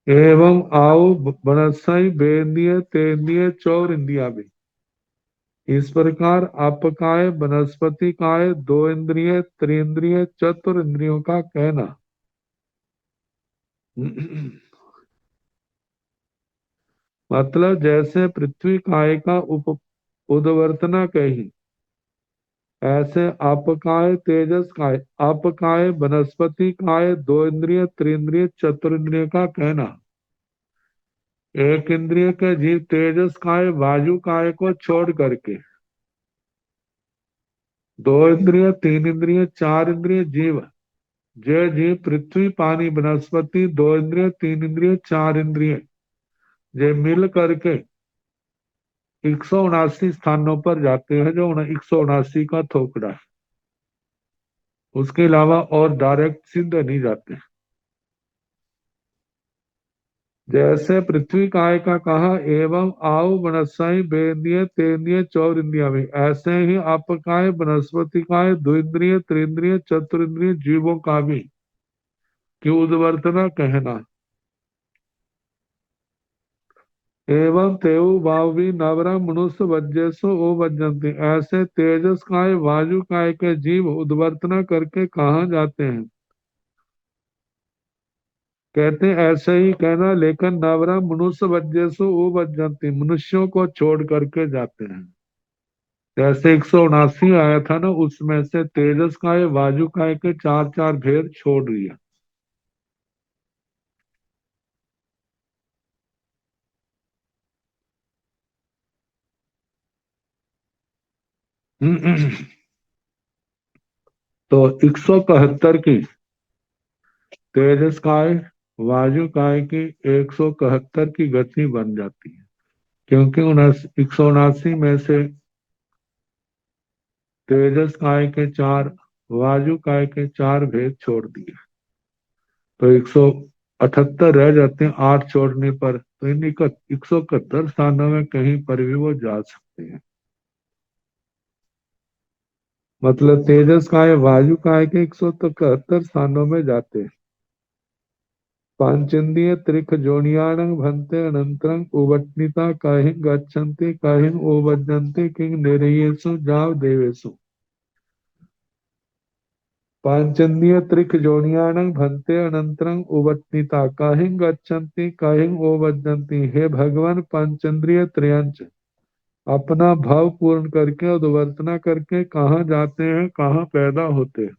एवं आओ बनसाई बेंदिय तेंदिय चौर इंदिया भी। इस प्रकार अपकाय वनस्पति काय दो इंद्रिय त्रिंद्रिय चतुर इंद्रियों का कहना। मतलब जैसे पृथ्वी काय का उद्वर्तना कही, ऐसे अपकाय तेजस काय, अपकाय वनस्पति काय दो इंद्रिय त्रिंद्रिय चतुर इंद्रिय का कहना। एक इंद्रिय के जीव तेजस काय वायु काय को छोड़ करके, दो इंद्रिय तीन इंद्रिय चार इंद्रिय जीव, जय जीव पृथ्वी पानी वनस्पति दो इंद्रिय तीन इंद्रिय चार इंद्रिय ये मिल करके 179 स्थानों पर जाते हैं, जो 179 का थोकड़ा है। उसके अलावा और डायरेक्ट सीधे नहीं जाते। जैसे पृथ्वी काय का कहा एवं आओ वनस्पति बेंद्रिय तेंद्रिय चौर इंद्रिया में, ऐसे ही अपकाय वनस्पति काय द्विंद्रिय त्रिंद्रिय चतुरिंद्रिय जीवों का भी कि उद्वर्तना कहना। एवं तेउ भावी नवरा मनुष्य वज्जेसो ओ वज्जंती, ऐसे तेजस काय वायु काय के जीव उद्वर्तना करके कहा जाते हैं। कहते ऐसे ही कहना, लेकिन नवरा मनुष्य वज्जेसो ओ वज्जंती, मनुष्यों को छोड़ करके जाते हैं। जैसे 179 आया था ना, उसमें से तेजस काय वायु काय के चार चार भेद छोड़ दिया। तो 171 की तेजस काय वायु काय की 171 की गति बन जाती है, क्योंकि 179 में से तेजस काय के चार वायु काय के चार भेद छोड़ दिए, तो 178 रह जाते हैं। 8 छोड़ने पर तो इन 171 स्थानों में कहीं पर भी वो जा सकते हैं। मतलब तेजस काय वायु काय के 171 स्थानों में जाते हैं। पांचंदीय त्रिक जोनियाणं भन्ते अनंतरं उवटनिता कहिं गच्छन्ति कहिं ओवज्जन्ति किंग निरयेषु जाव देवेषु। पांचंदीय त्रिक जोनियाणं भन्ते अनंतरं उवटनिता कहिं गच्छन्ति कहिं ओवज्जन्ति। हे भगवान, पंचेंद्रिय त्रयंच अपना भाव पूर्ण करके उद्वर्तना करके कहाँ जाते हैं, कहाँ पैदा होते हैं।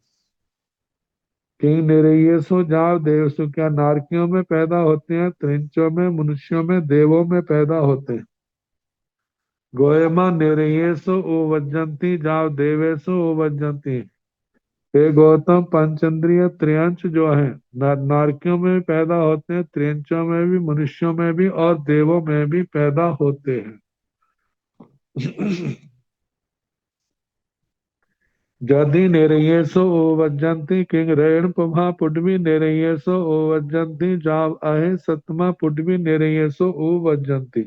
किंग निरयेषु जाव देवसु, क्या नारकियों में पैदा होते हैं, त्रिंचों में, मनुष्यों में, देवों में पैदा होते हैं। गोयमा निरयेषु उवज्जन्ति जाव देवेषु उवज्जन्ति। हे गौतम, पंचेंद्रिय त्रियंच जो है नारकियों में भी पैदा होते हैं, त्रियंचों में भी, मनुष्यों में भी और देवों में भी पैदा होते हैं। यदि निरयेषु उवज्जन्ति किंग रेण पुमा पुड्वी निरयेषु उवज्जन्ति जाव अहे सतमा पुड्वी निरयेषु उवज्जन्ति।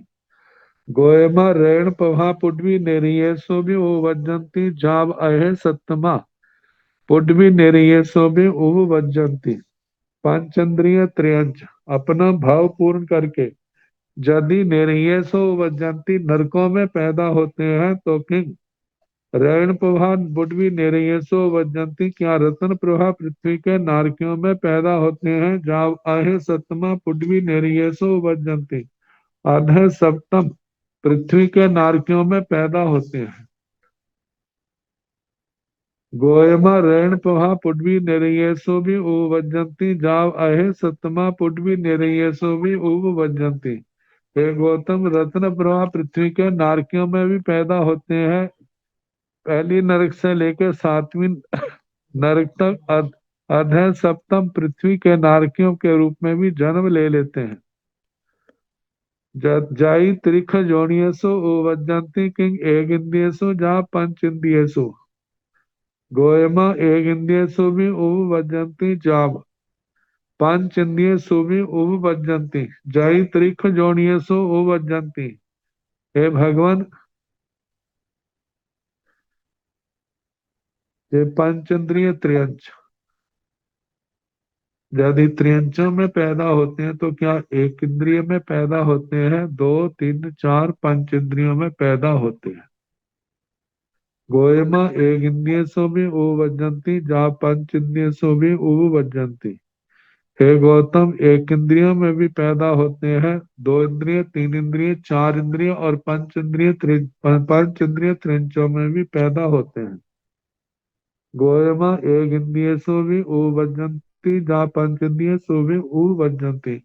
गोयमा रेण पुमा पुड्वी निरयेषु भी उवज्जन्ति जाव अहे सतमा पुड्वी निरयेषु भी उवज्जन्ति। पंचेंद्रिय त्रियंच अपना भाव पूर्ण करके यदि निर्यसो वजंती नरकों में पैदा होते हैं तो किंग रैण प्रभान बुढ़वी निर्यसो वजंती क्या रत्न प्रभा पृथ्वी के नारकियों में पैदा होते हैं जाव आहे सतमा पुडवी निर्यसो वजंती अधः सप्तम पृथ्वी के नारकियों में पैदा होते हैं। गोयमा रैण प्रभा पुडवी निर्यसो भी वजंती जाव आहे सतमा पुडवी निर्यसो भी वजंती। हे गौतम रत्न प्रभा पृथ्वी के नारकियों में भी पैदा होते हैं। पहली नरक से लेकर सातवीं नरक तक अधः सप्तम पृथ्वी के नारकियों के रूप में भी जन्म ले लेते हैं। जाई त्रिख जोनियसो वजंती किंग एक इंद्रियसो जा पंच इंद्रियसो गोयमा एक इंद्रियसो भी वजंती जाव पंच इंद्रियसो भी वजंती जाई त्रिख जोनियसो वजंती। हे भगवान ये पंचेंद्रिय त्रियंच यदि त्रियंचों में पैदा होते हैं तो क्या एक इंद्रिय में पैदा होते हैं, दो तीन चार पंच इंद्रियों में पैदा होते हैं। गोयमा एक इंद्रिय सो भी वजंती जा पंच इंद्रिय सो भी वजंती। हे गौतम एक इंद्रियों में भी पैदा होते हैं, दो इंद्रिय तीन इंद्रिय चार इंद्रिय और पंच इंद्रिय त्रिंचों में भी पैदा होते हैं। गोयमा एक इंद्रिय सो भी वजंती जा पंच इंद्रिय सो भी वजंती।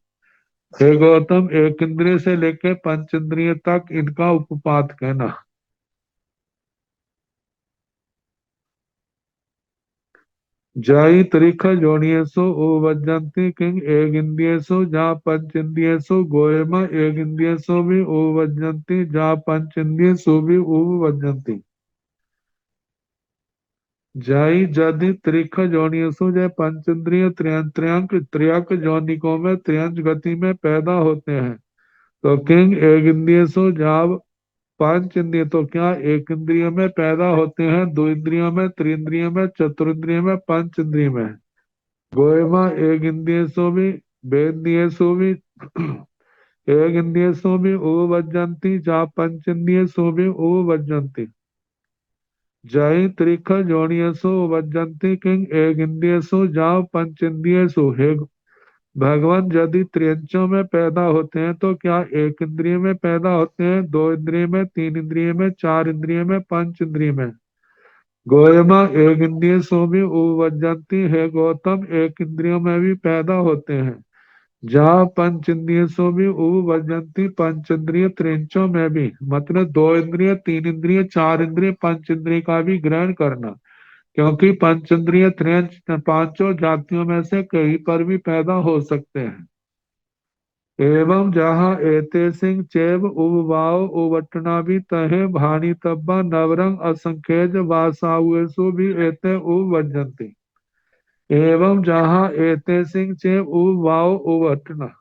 हे गौतम एक इंद्रिय से लेकर पंच इंद्रिय तक इनका उपपात कहना। जाई त्रिख जोनियसो वजंती किंग एक इंद्रियसो जा पंच इंद्रियसो गोयमा एक इंद्रियसो भी वजंती जा पंच इंद्रियसो भी वजंती। जाई जदि त्रिख जोनियसो जय पंच इंद्रिय त्र्यंक त्र्यक जोनिकों में त्र्यंच गति में पैदा होते हैं तो किंग एक इंद्रिय सो जाव पांच इंद्रिय तो क्या एक इंद्रिय में पैदा होते हैं, दो इंद्रियों में त्रिंद्रिय में चतुर्ंद्रिय में पंच इंद्रिय में। गोयमा एक इंद्रिय सो भी बेन्द्रिय सो भी एक इंद्रिय सो भी वजंती जा पंच इंद्रिय सो भी वजंती। जय त्रिख जोनियसो वजंती किंग एक इंद्रिय सो जाव पंच इंद्रिय सो। हे भगवान यदि त्रियंचों में पैदा होते हैं तो क्या एक इंद्रिय में पैदा होते हैं, दो इंद्रिय में तीन इंद्रिय में चार इंद्रिय में पंच इंद्रिय में। गोयमा एक इंद्रिय सो भी वजंती है गौतम एक इंद्रियों में भी पैदा होते हैं। जहाँ पंच इंद्रिय सो भी वजंती पंच इंद्रिय त्रिंचों में भी मतलब दो इंद्रिय तीन इंद्रिय चार इंद्रिय पंच इंद्रिय का भी ग्रहण करना क्योंकि पंचेंद्रिय त्रियंच पांचों जातियों में से कहीं पर भी पैदा हो सकते हैं। एवं जहाँ एते सिंह चैव उवाओ उवटना भी तहे भानी तब्बा नवरंग असंख्यज वासाउसु भी एते उवजंती। एवं जहाँ एते सिंह चैव उवाओ उवटना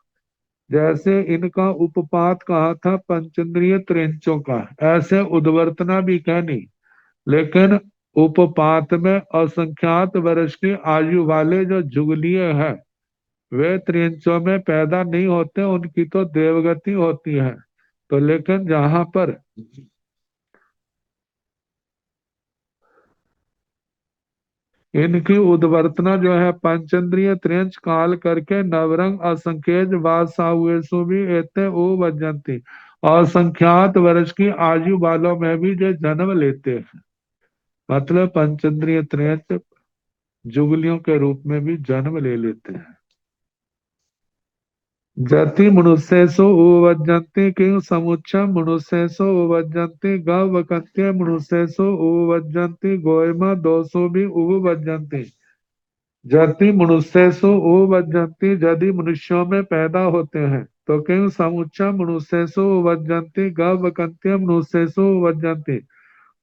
जैसे इनका उपपात कहा था पंचेंद्रिय त्रिंचों का, ऐसे उद्वर्तना भी कहनी लेकिन उपपात में असंख्यात वर्ष की आयु वाले जो जुगलीय है वे त्रियंचों में पैदा नहीं होते, उनकी तो देवगति होती है। तो लेकिन जहां पर इनकी उद्वर्तना जो है पंचेंद्रिय त्रियंच काल करके नवरंग असंख्यज वासावेशु भी एते ओ वजंती असंख्यात वर्ष की आयु वालों में भी जो जन्म लेते हैं मतलब पंचेंद्रिय त्रियंच जुगलियों के रूप में भी जन्म ले लेते हैं। जति मनुष्यसु उवजन्ति किं समुच्च मनुष्यसु उवजन्ति गवकन्त्य मनुष्यसु उवजन्ति गोयमा दोषो भी उवजन्ति। जति मनुष्यसु उवजन्ति यदि मनुष्यों में पैदा होते हैं तो किं समुच्च मनुष्यसु उवजन्ति गवकन्त्य मनुष्यसु उवजन्ति।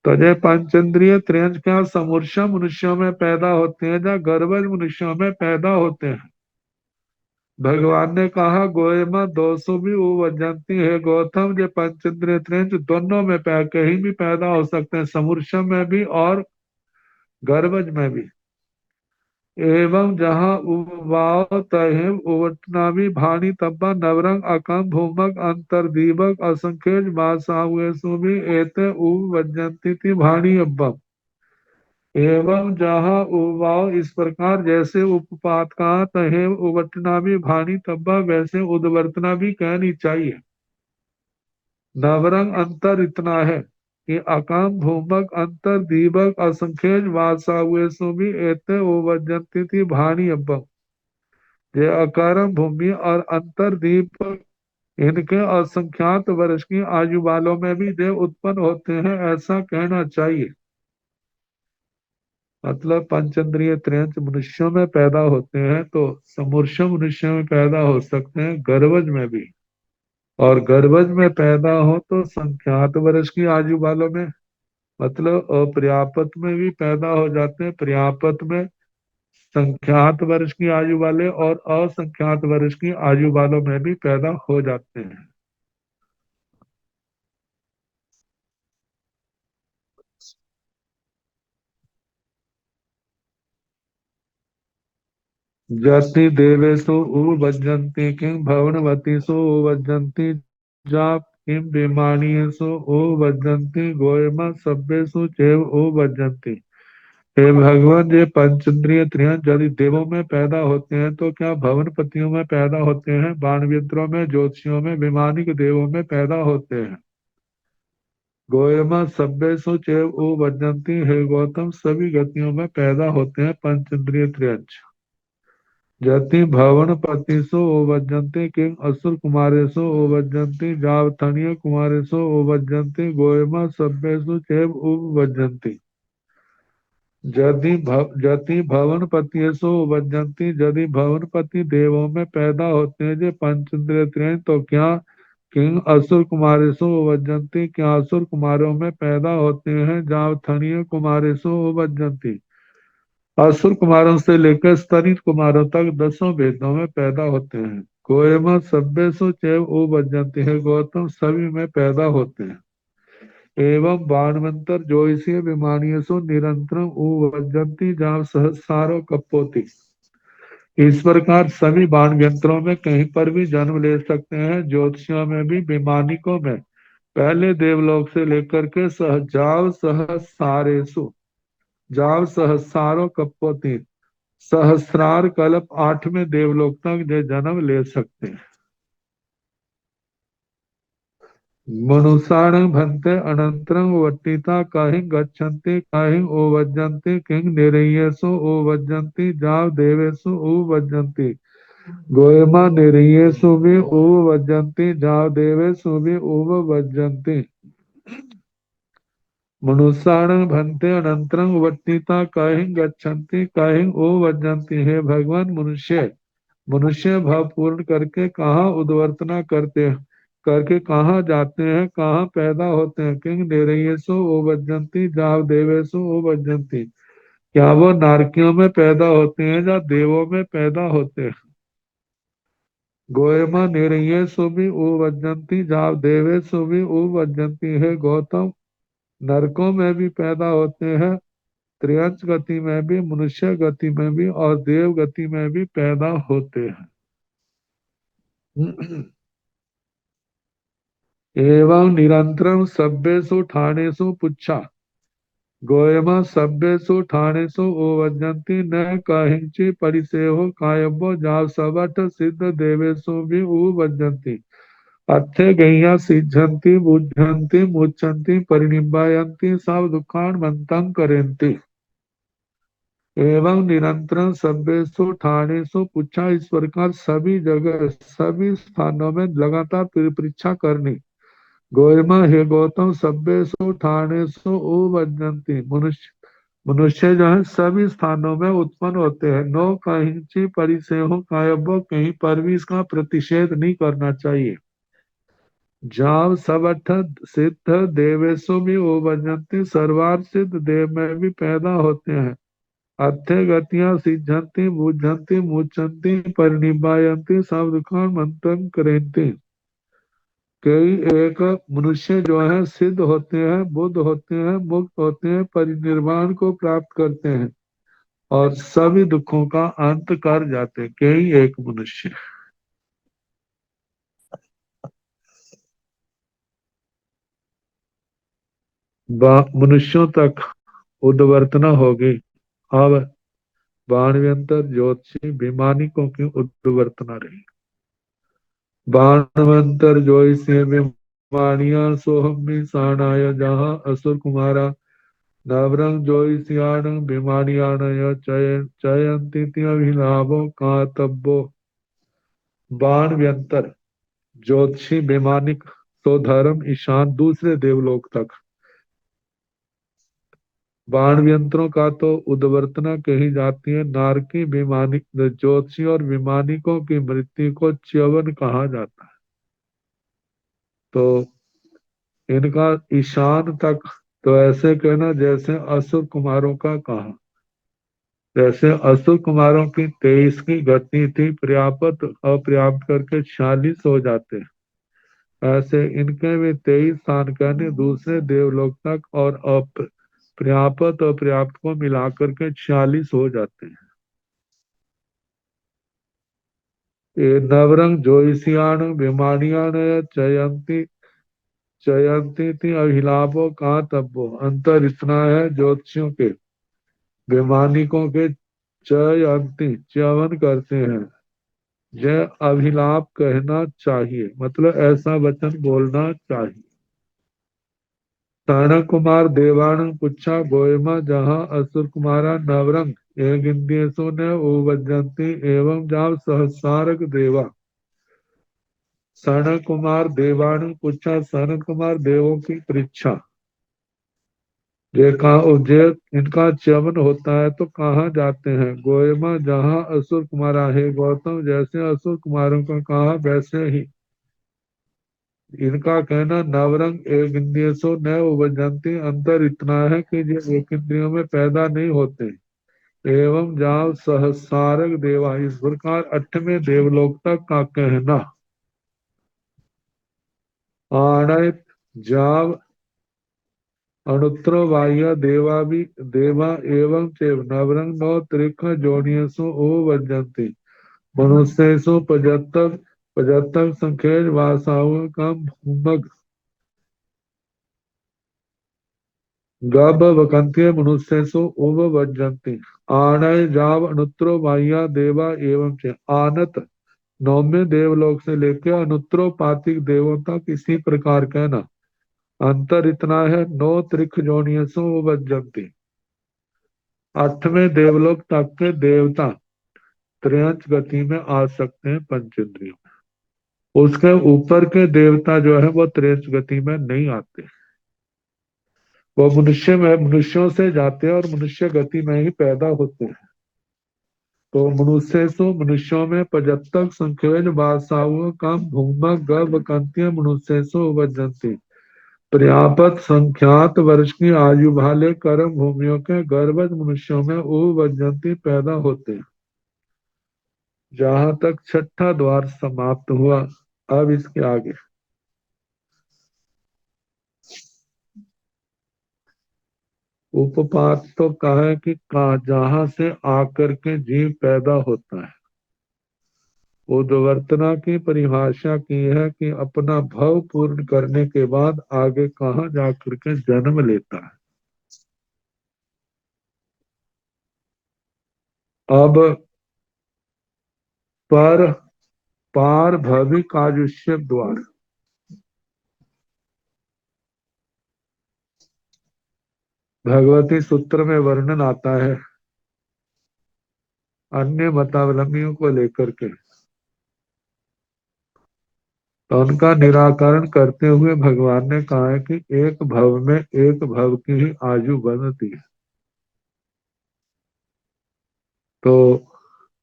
तो जय पंचेंद्रिय त्रियंच क्या समूर्छा मनुष्यों में पैदा होते हैं या गर्भज मनुष्यों में पैदा होते हैं। भगवान ने कहा गोयमा दोषो भी वजंती है गौतम जो पंचेंद्रिय त्रियंच दोनों में कहीं भी पैदा हो सकते हैं, समूर्छा में भी और गर्भज में भी। एवं जहाँ उवाव तहिम उवटनामी भानी तब्बा नवरंग अकम भूमक अंतर्दीपक असंख्यज मासावेसुमि एते उवज्जन्ति ति भानी अब्बम। एवं जहाँ उवाव इस प्रकार जैसे उपपादकात है उवटना भी भानी तब्बा वैसे उद्वर्तना भी कहनी चाहिए। नवरंग अंतर इतना है कि अकाम भूमक अंतर दीपक असंख्यज वासावेशु भी एते उवज्जन्ति थी भानी अब्बम। ये अकारम भूमि और अंतर दीपक इनके असंख्यात वर्ष की आयु वालों में भी देव उत्पन्न होते हैं ऐसा कहना चाहिए। मतलब पंचेंद्रिय त्रियंच मनुष्यों में पैदा होते हैं तो समूर्ष मनुष्यों में पैदा हो सकते हैं गर्भज में भी। और गर्भज में पैदा हो तो संख्यात वर्ष की आयु वालों में, मतलब अपर्याप्त में भी पैदा हो जाते हैं, पर्याप्त में संख्यात वर्ष की आयु वाले और असंख्यात वर्ष की आयु वालों में भी पैदा हो जाते हैं। जति देवेशु उवज्जन्ति किं भवनवतीषु उवज्जन्ति जाप किं विमानीषु उवज्जन्ति गोयम सभ्येषु चैव उवज्जन्ति। हे भगवान, ये पंचेंद्रिय त्रियां यदि देवों में पैदा होते हैं तो क्या भवनपतियों में पैदा होते हैं, बाणविद्रों में, ज्योतिषियों में, विमानिक देवों में पैदा होते हैं। गोयमा सभ्येषु चैव उवज्जन्ति, हे गौतम सभी गतियों में पैदा होते हैं पंचेंद्रिय त्रियंच। जति भवन पतिषु ओवज्जन्ति किंग असुर कुमारेषु ओवज्जन्ति जावथनीय कुमारेषु ओवज्जन्ति गोयमा सभ्येषु चैव उपवज्जन्ति। जति भवन पतिषु ओवज्जन्ति, यदि भवनपति देवों में पैदा होते हैं जो पंचेंद्रिय त्रय, तो क्या किंग असुर कुमारेषु ओवज्जन्ति, क्या असुर कुमारों में पैदा होते हैं जावथनीय कुमारेषु ओवज्जन्ति। असुर कुमारों से लेकर स्तरीय कुमारों तक 10 वेदों में पैदा होते हैं। गोयमा सभ्यसु चैव उवज्जन्ति, है गौतम सभी में पैदा होते हैं। एवं बाणवंतर ज्योतिषीय विमानियसु निरंतरम उवज्जन्ति जाव सहस्रारो कपोति। इस प्रकार सभी बाण यंत्रों में कहीं पर भी जन्म ले सकते हैं, ज्योतिषियों में भी, विमानिकों में पहले देवलोक से लेकर के सहजाव सहसारेसु, जाव सहस्रारो कपोति, सहस्रार कल्प 8वें देवलोक तक जो जन्म ले सकते हैं। मनुष्याण भन्ते अनंतरं वट्टिता काहि गच्छन्ति काहि ओवज्जन्ति किंग निरयेषु ओवज्जन्ति जाव देवेषु ओवज्जन्ति गोयमा निरयेषु भी ओवज्जन्ति जाव देवेषु भी ओवज्जन्ति। मनुष्याण भन्ते अनंतरं वट्टिता काहि गच्छन्ति काहि ओवज्जन्ति। हे भगवान, मनुष्य भाव पूर्ण करके कहाँ उद्वर्तना करके कहाँ जाते हैं, कहाँ पैदा होते हैं। किंग निरयेषु ओवज्जन्ति जाव देवेषु ओवज्जन्ति, क्या वो नारकियों में पैदा होते हैं या देवों में पैदा होते हैं। गोयमा निरयेषु भी ओवज्जन्ति जाव देवेषु भी ओवज्जन्ति, है गौतम नरकों में भी पैदा होते हैं, त्रियंच गति में भी, मनुष्य गति में भी और देव गति में भी पैदा होते हैं। एवं निरंतरम सभ्येषु ठाणेषु पुच्छा गोयमा सभ्येषु ठाणेषु ओवज्जन्ति न काहिंचि परिसेहो कायबो जाव सबठ सिद्ध देवेषु भी ओवज्जन्ति। अथे गैया सिद्धंति बुद्धंति मुच्छन्ति परिनिम्बायन्ति सब दुखान मंतं करेन्ति। एवं निरंतर सभ्येषु ठाणेषु पुच्छा, इस प्रकार सभी जगह सभी स्थानों में लगातार परीक्षा करनी। गोयमा, हे गौतम सभ्येषु ठाणेषु ओवज्जन्ति, मनुष्य जो है सभी स्थानों में उत्पन्न होते हैं। नो कहीं परिसेहो कायबो, कहीं पर भी इसका प्रतिषेध नहीं करना चाहिए। जाव सबठ सिद्ध देवेशु भी ओवज्जन्ति, सर्वार सिद्ध देव में भी पैदा होते हैं। अर्थे गतियां सिद्धंति बुद्धंति मुच्यन्ति परिनिब्बायन्ति सब दुखान मंत्रं करेन्ति। कई एक मनुष्य जो है सिद्ध होते हैं, बुद्ध होते हैं, मुक्त होते हैं, परिनिर्वाण को प्राप्त करते हैं और सभी दुखों का अंत कर जाते, कई एक मनुष्य। मनुष्यों तक उद्वर्तना होगी। अब बाणव्यंतर ज्योतिषी विमानिकों की उद्वर्तना रही। बाणवंतर ज्योतिषी विमानिया सोहमी साणाय जहाँ असुर कुमारा नवरंग ज्योतिषियाण विमानियाण चयंती अभिलाभो कातब्बो। बाण व्यंतर ज्योतिषी वैमानिक तो धर्म ईशान दूसरे देवलोक तक। बाण व्यंत्रों का तो उद्वर्तना कही जाती है। नारकी विमानिक ज्योतिषी और विमानिकों की मृत्यु को च्यवन कहा जाता है। तो इनका ईशान तक, तो ऐसे कहना जैसे असुर कुमारों का कहा। जैसे असुर कुमारों की 23 की गति थी, पर्याप्त अपर्याप्त करके 46 हो जाते, ऐसे इनके भी 23 स्थान कहने दूसरे देवलोक तक और पर्याप्त अपर्याप्त को मिलाकर के 46 हो जाते हैं। ये नवरंग ज्योतिषियाण विमानियाण चयंती चयंती थी अभिलाभो कहा तब्बो। अंतर इतना है ज्योतिषियों के वैमानिकों के चयंती च्यवन करते हैं। जय अभिलाप कहना चाहिए, मतलब ऐसा वचन बोलना चाहिए। सनक कुमार देवाण पुच्छा गोयमा जहाँ असुर कुमारा नवरंग एक इंद्रियसु ने उवजंती एवं जाव सहसारक देवा। सनक कुमार देवाण पुच्छा, सनक कुमार देवों की परीक्षा जे कहा जे इनका च्यवन होता है तो कहाँ जाते हैं। गोयमा जहाँ असुर कुमारा है गौतम, जैसे असुर कुमारों का कहा वैसे ही इनका कहना नवरंग एक इंद्रिय सो न उपजंती। अंतर इतना है कि ये एक इंद्रियों में पैदा नहीं होते। एवं जाव सहसारक देवा, इस प्रकार 8वें देवलोक तक का कहना। आणित जाव अणुत्रो बाह्य देवा भी देवा एवं चेव नवरंग नौ त्रिक जोनियसु उपजंती। मनुष्यसु पजत्तक पजत्तक संखेज वासाओं का भूमक गब वकंत्य मनुष्यसु उपवज्जन्ति। आणय जाव अनुत्रो बाह्या देवा एवं च आनत नौम्य देवलोक से लेकर अनुत्रोपातिक देवों तक इसी प्रकार कहना। अंतर इतना है, नौ त्रिक जोनियसु उपवज्जन्ति। 8वें देवलोक तक के देवता त्रयंच गति में आ सकते हैं पंच इंद्रियों में। उसके ऊपर के देवता जो है वो त्रयंच गति में नहीं आते। वो मनुष्य में मनुष्यों से जाते हैं और मनुष्य गति में ही पैदा होते हैं। तो मनुष्यसु मनुष्यों में पजत्तक संख्यज बासाओं का भूमक गर्भ कंत्य मनुष्यसु उपजंती। पर्याप्त संख्यात वर्ष की आयु वाले कर्म भूमियों के गर्भज मनुष्यों में उपजंती पैदा होते हैं। जहां तक छठा द्वार समाप्त हुआ, अब इसके आगे उपपात तो कहा है कि जहां से आकर के जीव पैदा होता है। उद्वर्तना की परिभाषा की है कि अपना भव पूर्ण करने के बाद आगे कहाँ जाकर के जन्म लेता है। अब पर पार भविक आयुष्य द्वार भगवती सूत्र में वर्णन आता है अन्य मतावलंबियों को लेकर के। तो उनका निराकरण करते हुए भगवान ने कहा है कि एक भव में एक भव की ही आयु बनती है। तो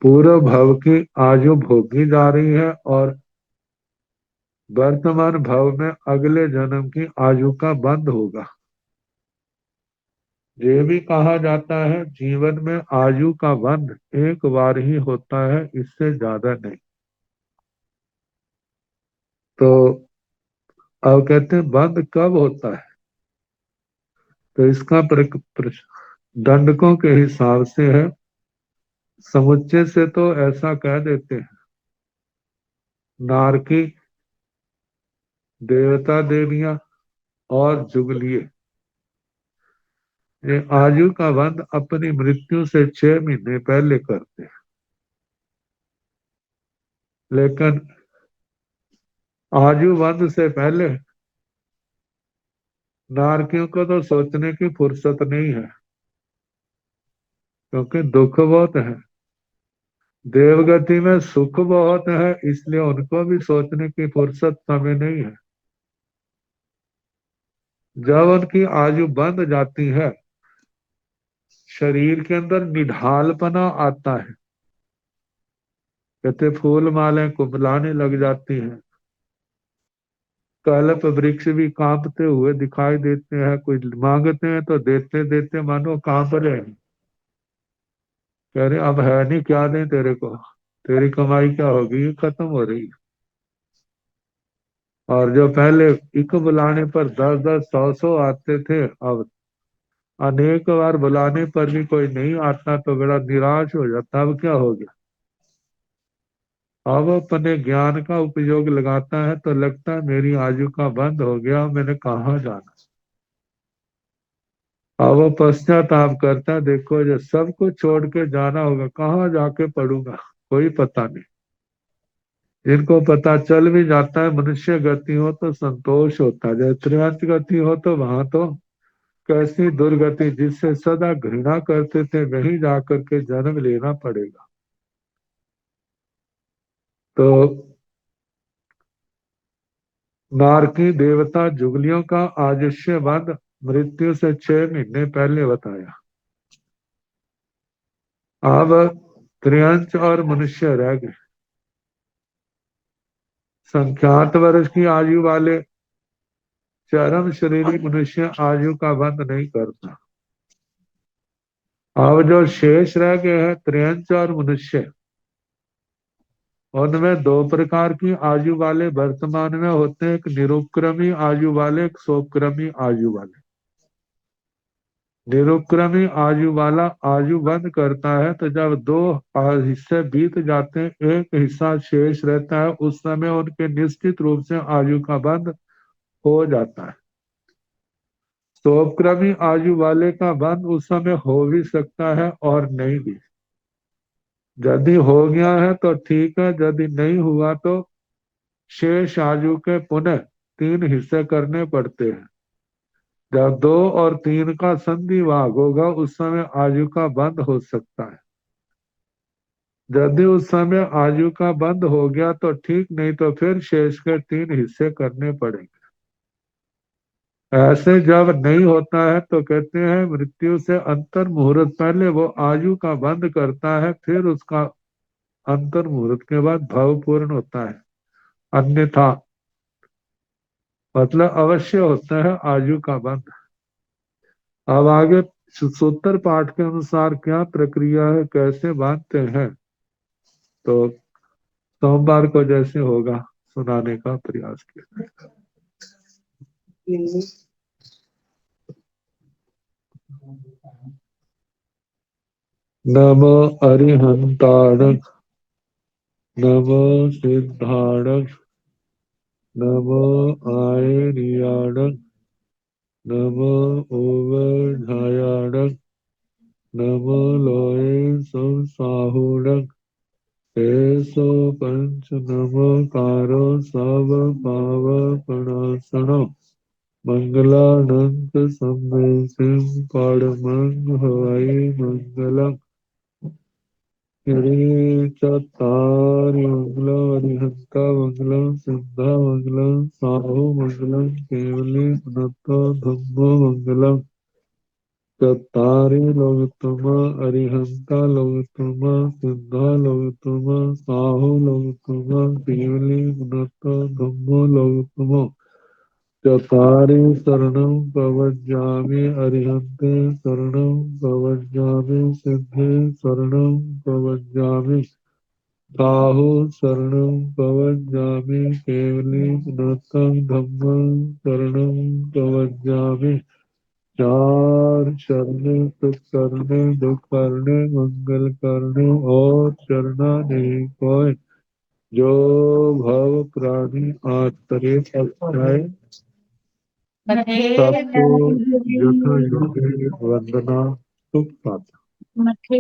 पूर्व भव की आयु भोगी जा रही है और वर्तमान भव में अगले जन्म की आयु का बंध होगा। ये भी कहा जाता है जीवन में आयु का बंध एक बार ही होता है, इससे ज्यादा नहीं। तो अब कहते हैं बंध कब होता है, तो इसका दंडकों के हिसाब से है समुच्चय से तो ऐसा कह देते हैं, नारकी, देवता देवियां और जुगलिए, ये आयु का बंध अपनी मृत्यु से 6 महीने पहले करते हैं। लेकिन आयु बंध से पहले नारकियों को तो सोचने की फुर्सत नहीं है, क्योंकि दुख बहुत है। देवगति में सुख बहुत है, इसलिए उनको भी सोचने की फुर्सत समय नहीं है। जब उनकी आयु बंध जाती है, शरीर के अंदर निढालपना आता है, कहते फूल मालें कुंभलाने लग जाती हैं, कल्प वृक्ष भी कांपते हुए दिखाई देते हैं, कोई मांगते हैं तो देते देते मानो कांप रहे हैं, कह रहे अब है नहीं, क्या दें तेरे को, तेरी कमाई क्या होगी, ये खत्म हो रही है। और जो पहले एक बुलाने पर 10-10 100-100 आते थे, अब अनेक बार बुलाने पर भी कोई नहीं आता तो बड़ा निराश हो जाता, अब क्या हो गया। अब अपने ज्ञान का उपयोग लगाता है तो लगता है मेरी आयु का बंद हो गया, मैंने कहाँ जाना। अब वो पश्चाताप करता है, देखो जो सब कुछ छोड़ के जाना होगा, कहाँ जाके पढ़ूंगा, कोई पता नहीं। जिनको पता चल भी जाता है मनुष्य गति हो तो संतोष होता है, जब त्रिवंत गति हो तो वहां तो कैसी दुर्गति, जिससे सदा घृणा करते थे वहीं जाकर के जन्म लेना पड़ेगा। तो नारकी देवता जुगलियों का आयुष्य बंध मृत्यु से 6 महीने पहले बताया। अब त्रियंच और मनुष्य रह गए। संख्यात वर्ष की आयु वाले चरम शरीरी मनुष्य आयु का बंध नहीं करता। अब जो शेष रह गए हैं त्रियंच और मनुष्य, उनमें 2 प्रकार की आयु वाले वर्तमान में होते हैं, एक निरुक्रमी आयु वाले, एक सोपक्रमी आयु वाले। निरुक्रमी आयु वाला आयु बंद करता है तो जब 2 हिस्से बीत जाते हैं, एक हिस्सा शेष रहता है, उस समय उनके निश्चित रूप से आयु का बंद हो जाता है। सोपक्रमी आयु वाले का बंद उस समय हो भी सकता है और नहीं भी। यदि हो गया है तो ठीक है, यदि नहीं हुआ तो शेष आयु के पुनः 3 हिस्से करने पड़ते हैं। जब 2 और 3 का संधि भाग होगा उस समय आयु का बंद हो सकता है। यदि उस समय आयु का बंद हो गया तो ठीक, नहीं तो फिर शेष के 3 हिस्से करने पड़ेंगे। ऐसे जब नहीं होता है तो कहते हैं मृत्यु से अंतर मुहूर्त पहले वो आयु का बंद करता है, फिर उसका अंतर मुहूर्त के बाद भव पूर्ण होता है। अन्यथा मतलब अवश्य होता है आयु का बंद। अब आगे सूत्र पाठ के अनुसार क्या प्रक्रिया है, कैसे बांधते हैं, तो सोमवार को जैसे होगा सुनाने का प्रयास किया। नमो अरिहंताण, नमो सिद्धाण, नमो आयर्याण, नमो ओवधायाण, नमो लोये संसाहुण, एसो पंच नमकारो सब पावपणासनो, मंगलानंत सम्मेसिं परमं हवै मंगलम्। चत्तारि मंगलम् अरिहंता मंगलम् सिद्धा मंगलम् साहु मंगलम् केवली पुनतो धम्मो मंगलम्। चत्तारि लोकतमा अरिहंता लोकतमा सिद्धा लोकतमा साहु लोकतमा केवली पुनतो धम्मो लोकतमो। चत्वारि शरणं प्रव्रजामि अरिहन्ते शरणं प्रव्रजामि सिद्धे शरणं प्रव्रजामि साहु शरणं प्रव्रजामि केवली पुनतं धम्मं शरणं प्रव्रजामि। चार चरने सुख करने दुख करने मंगल करने और चरना नहीं कोई जो भव प्राणी आतरे अक्षय सबको यथा योगे वंदना सुख पाता। मथे